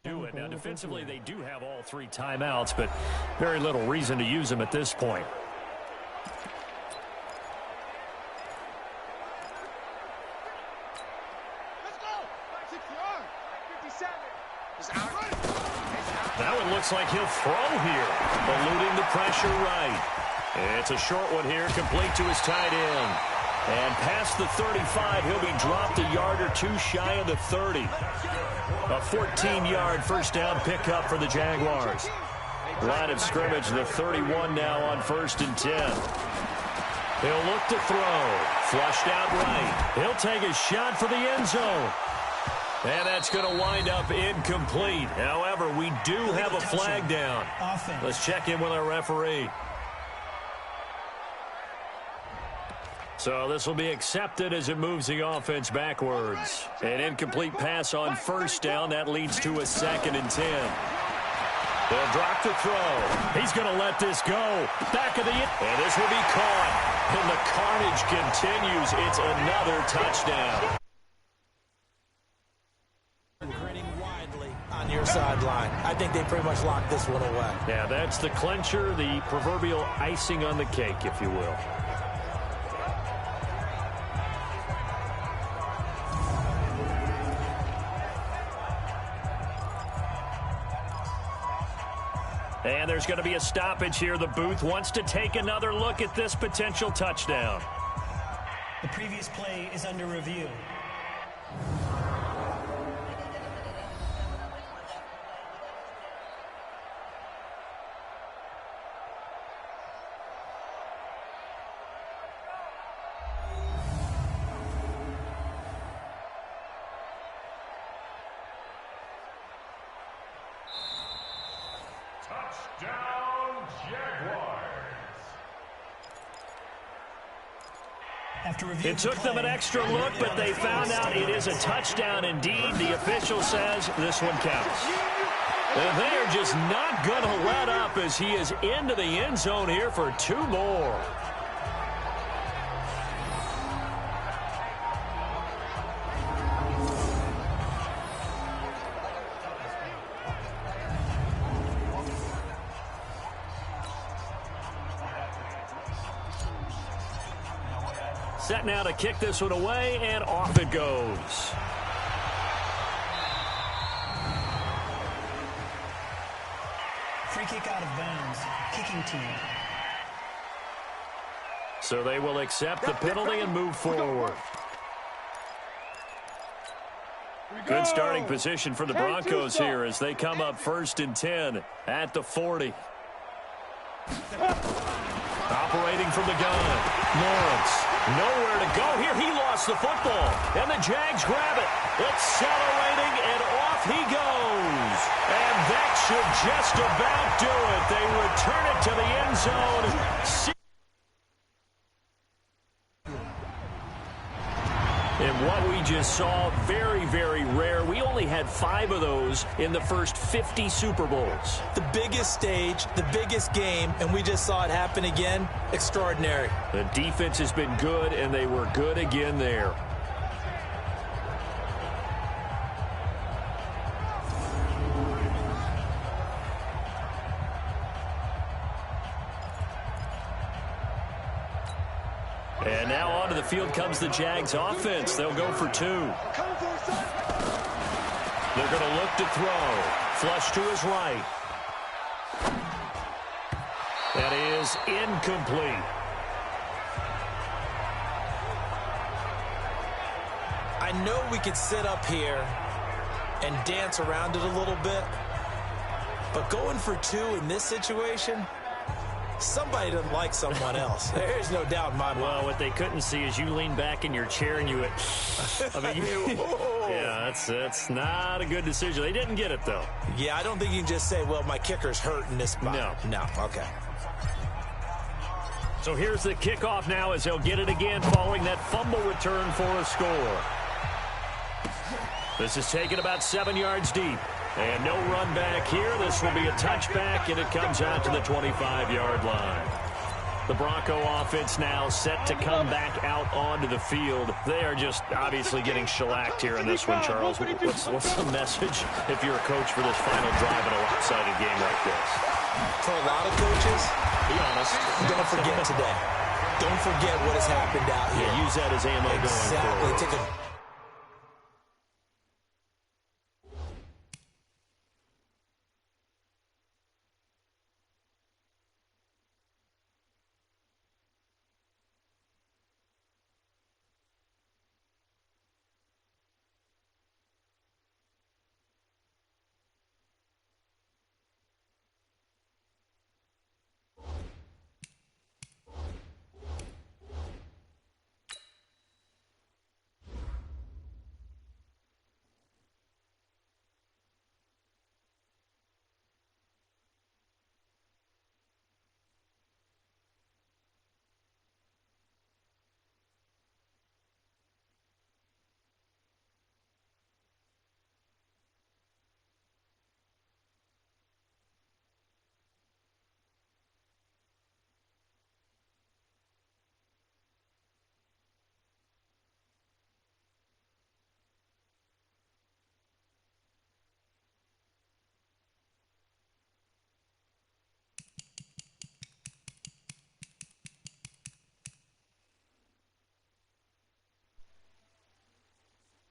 do it. Now, defensively, they do have all 3 timeouts, but very little reason to use them at this point. let's go. 6 yard. 57. That one looks like he'll throw here, eluding the pressure right. It's a short one here, complete to his tight end. And past the 35, he'll be dropped a yard or 2 shy of the 30. A 14-yard first down pickup for the Jaguars. Line of scrimmage, the 31 now on 1st and 10. He'll look to throw. Flushed out right. He'll take a shot for the end zone. And that's going to wind up incomplete. However, we do have a flag down. Let's check in with our referee. So this will be accepted as it moves the offense backwards. An incomplete pass on 1st down. That leads to a 2nd and 10. They'll drop to throw. He's going to let this go. Back of the end. And this will be caught. And the carnage continues. It's another touchdown. Grinning widely on your sideline. I think they pretty much locked this one away. Yeah, that's the clincher, the proverbial icing on the cake, if you will. And there's going to be a stoppage here. The booth wants to take another look at this potential touchdown. The previous play is under review. It took them an extra look, but they found out it is a touchdown indeed. The official says this one counts. And they are just not going to let up as he is into the end zone here for 2 more. Set now to kick this one away, and off it goes. Free kick out of bounds. Kicking team. So they will accept the penalty and move forward. Good starting position for the Broncos here as they come up 1st and 10 at the 40. Operating from the gun. Lawrence, nowhere to go here. He lost the football, and the Jags grab it. Accelerating, and off he goes. And that should just about do it. They return it to the end zone. And What we just saw, very, very rare. We only had 5 of those in the first 50 Super Bowls. The biggest stage, the biggest game, and we just saw it happen again. Extraordinary. The defense has been good, and they were good again there. And now onto the field comes the Jags offense. They'll go for 2. They're going to look to throw. Flush to his right. That is incomplete. I know we could sit up here and dance around it a little bit, but going for 2 in this situation, somebody doesn't like someone else. There's no doubt in my mind. Well, what they couldn't see is you lean back in your chair and you went, I mean, yeah, that's not a good decision. They didn't get it, though. Yeah, I don't think you can just say, well, my kicker's hurt in this spot. No, okay. So here's the kickoff now as they'll get it again following that fumble return for a score. This is taken about 7 yards deep. And no run back here. This will be a touchback, and it comes out to the 25-yard line. The Bronco offense now set to come back out onto the field. They are just obviously getting shellacked here in this one, Charles. What's the message if you're a coach for this final drive in a lopsided game like this? For a lot of coaches, be honest, don't forget today. Don't forget what has happened out here. Yeah, use that as ammo going forward. Exactly.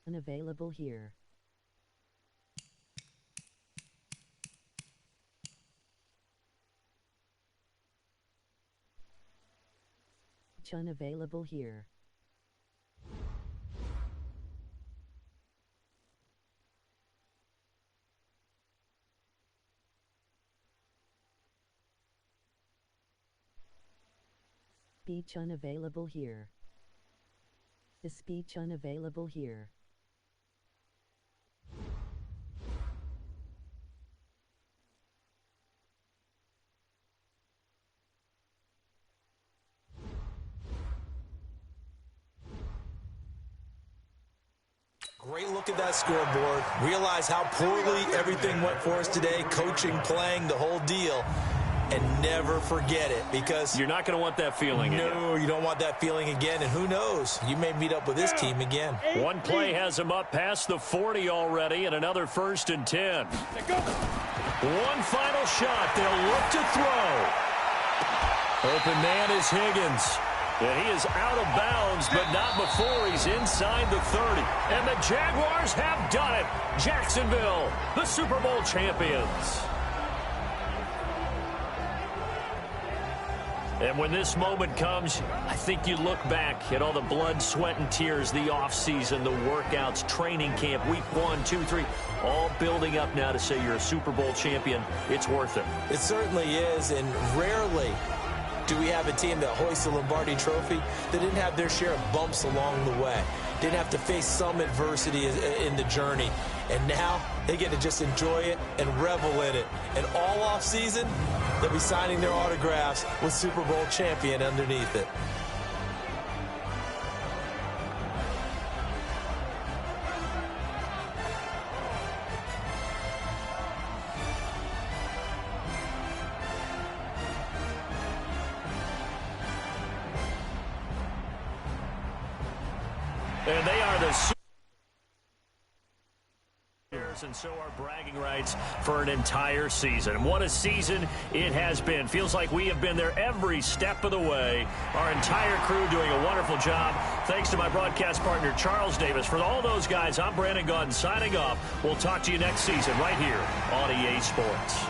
Unavailable here. Unavailable here. Speech unavailable here. The speech unavailable here. Great look at that scoreboard. Realize how poorly everything went for us today. Coaching, playing, the whole deal. And never forget it, because you're not going to want that feeling again. No, you don't want that feeling again. And who knows? You may meet up with this team again. One play has him up past the 40 already, and another 1st and 10. One final shot. They'll look to throw. Open man is Higgins. And he is out of bounds, but not before he's inside the 30. And the Jaguars have done it. Jacksonville, the Super Bowl champions. And when this moment comes, I think you look back at all the blood, sweat, and tears, the offseason, the workouts, training camp, week 1, 2, 3, all building up now to say you're a Super Bowl champion. It's worth it. It certainly is, and rarely do we have a team that hoists the Lombardi Trophy that didn't have their share of bumps along the way, didn't have to face some adversity in the journey. And now they get to just enjoy it and revel in it. And all off season, they'll be signing their autographs with Super Bowl champion underneath it. And they are the Sooners, and so are bragging rights for an entire season. And what a season it has been. Feels like we have been there every step of the way. Our entire crew doing a wonderful job. Thanks to my broadcast partner, Charles Davis. For all those guys, I'm Brandon Gaudin signing off. We'll talk to you next season right here on EA Sports.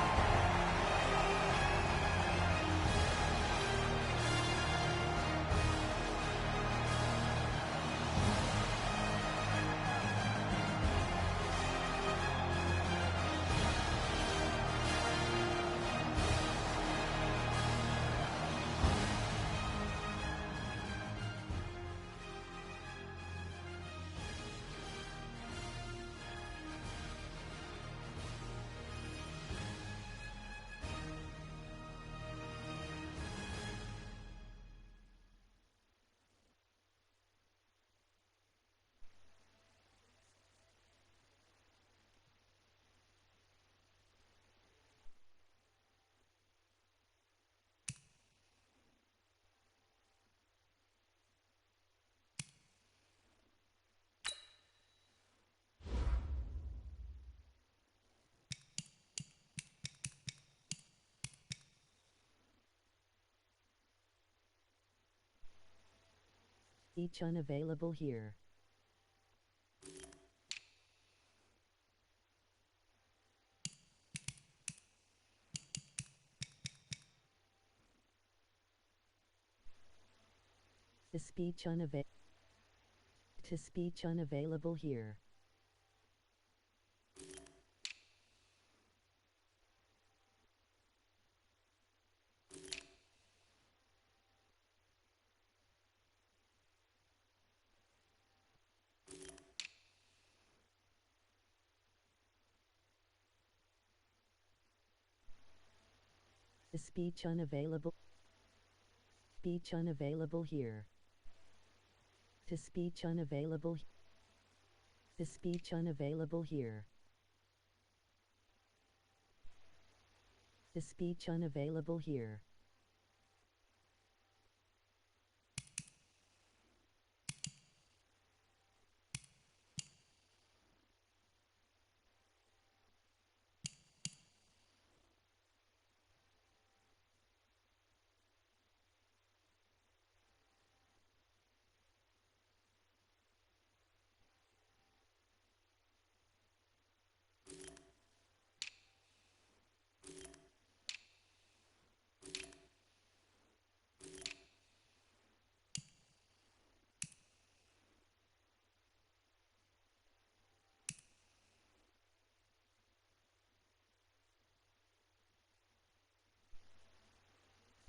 Each unavailable here. To speech unavailable here. To speech unavailable. Speech unavailable here. To speech unavailable. To speech unavailable here. To speech unavailable here.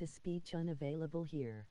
To speech unavailable here.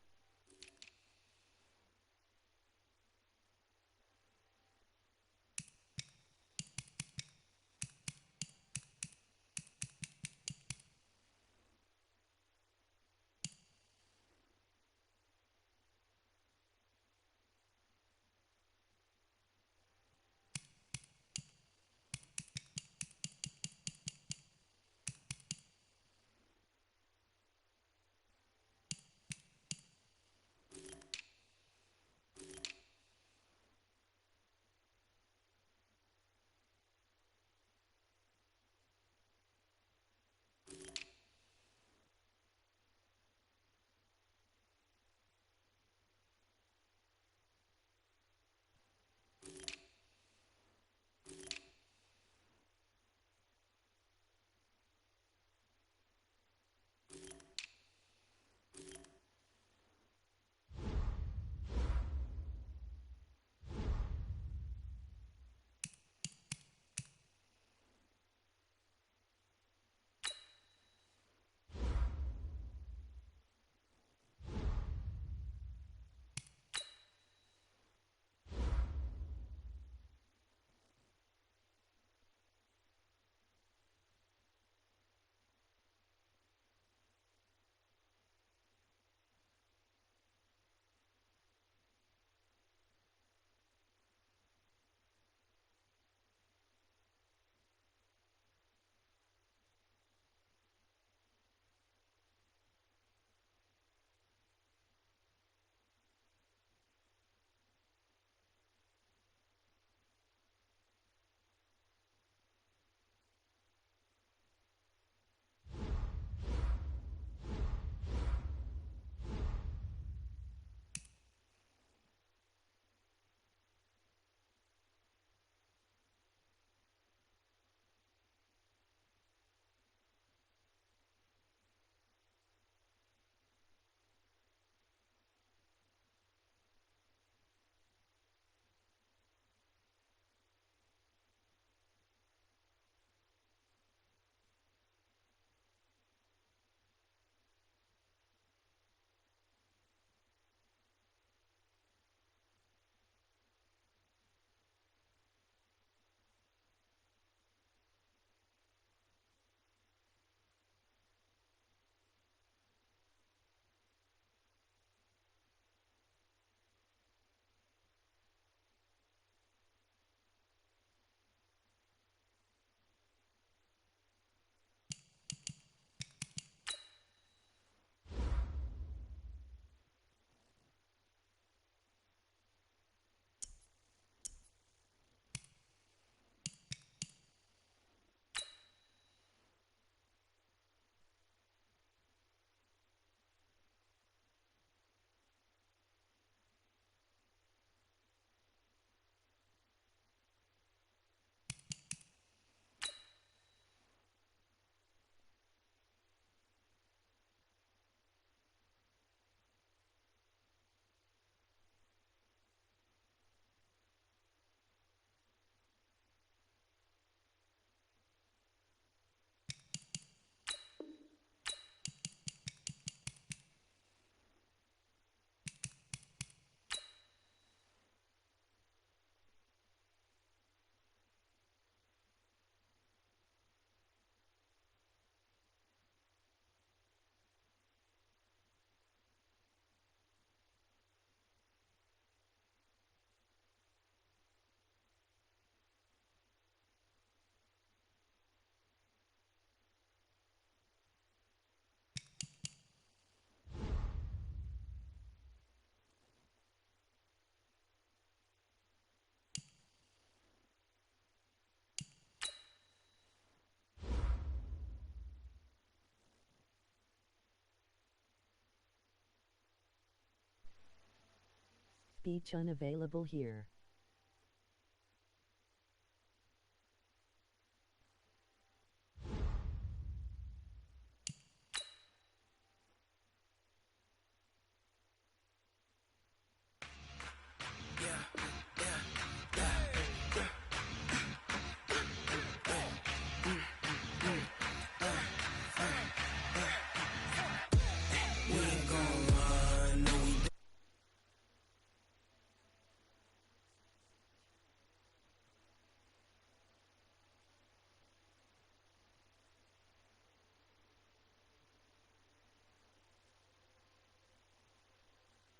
Speech unavailable here.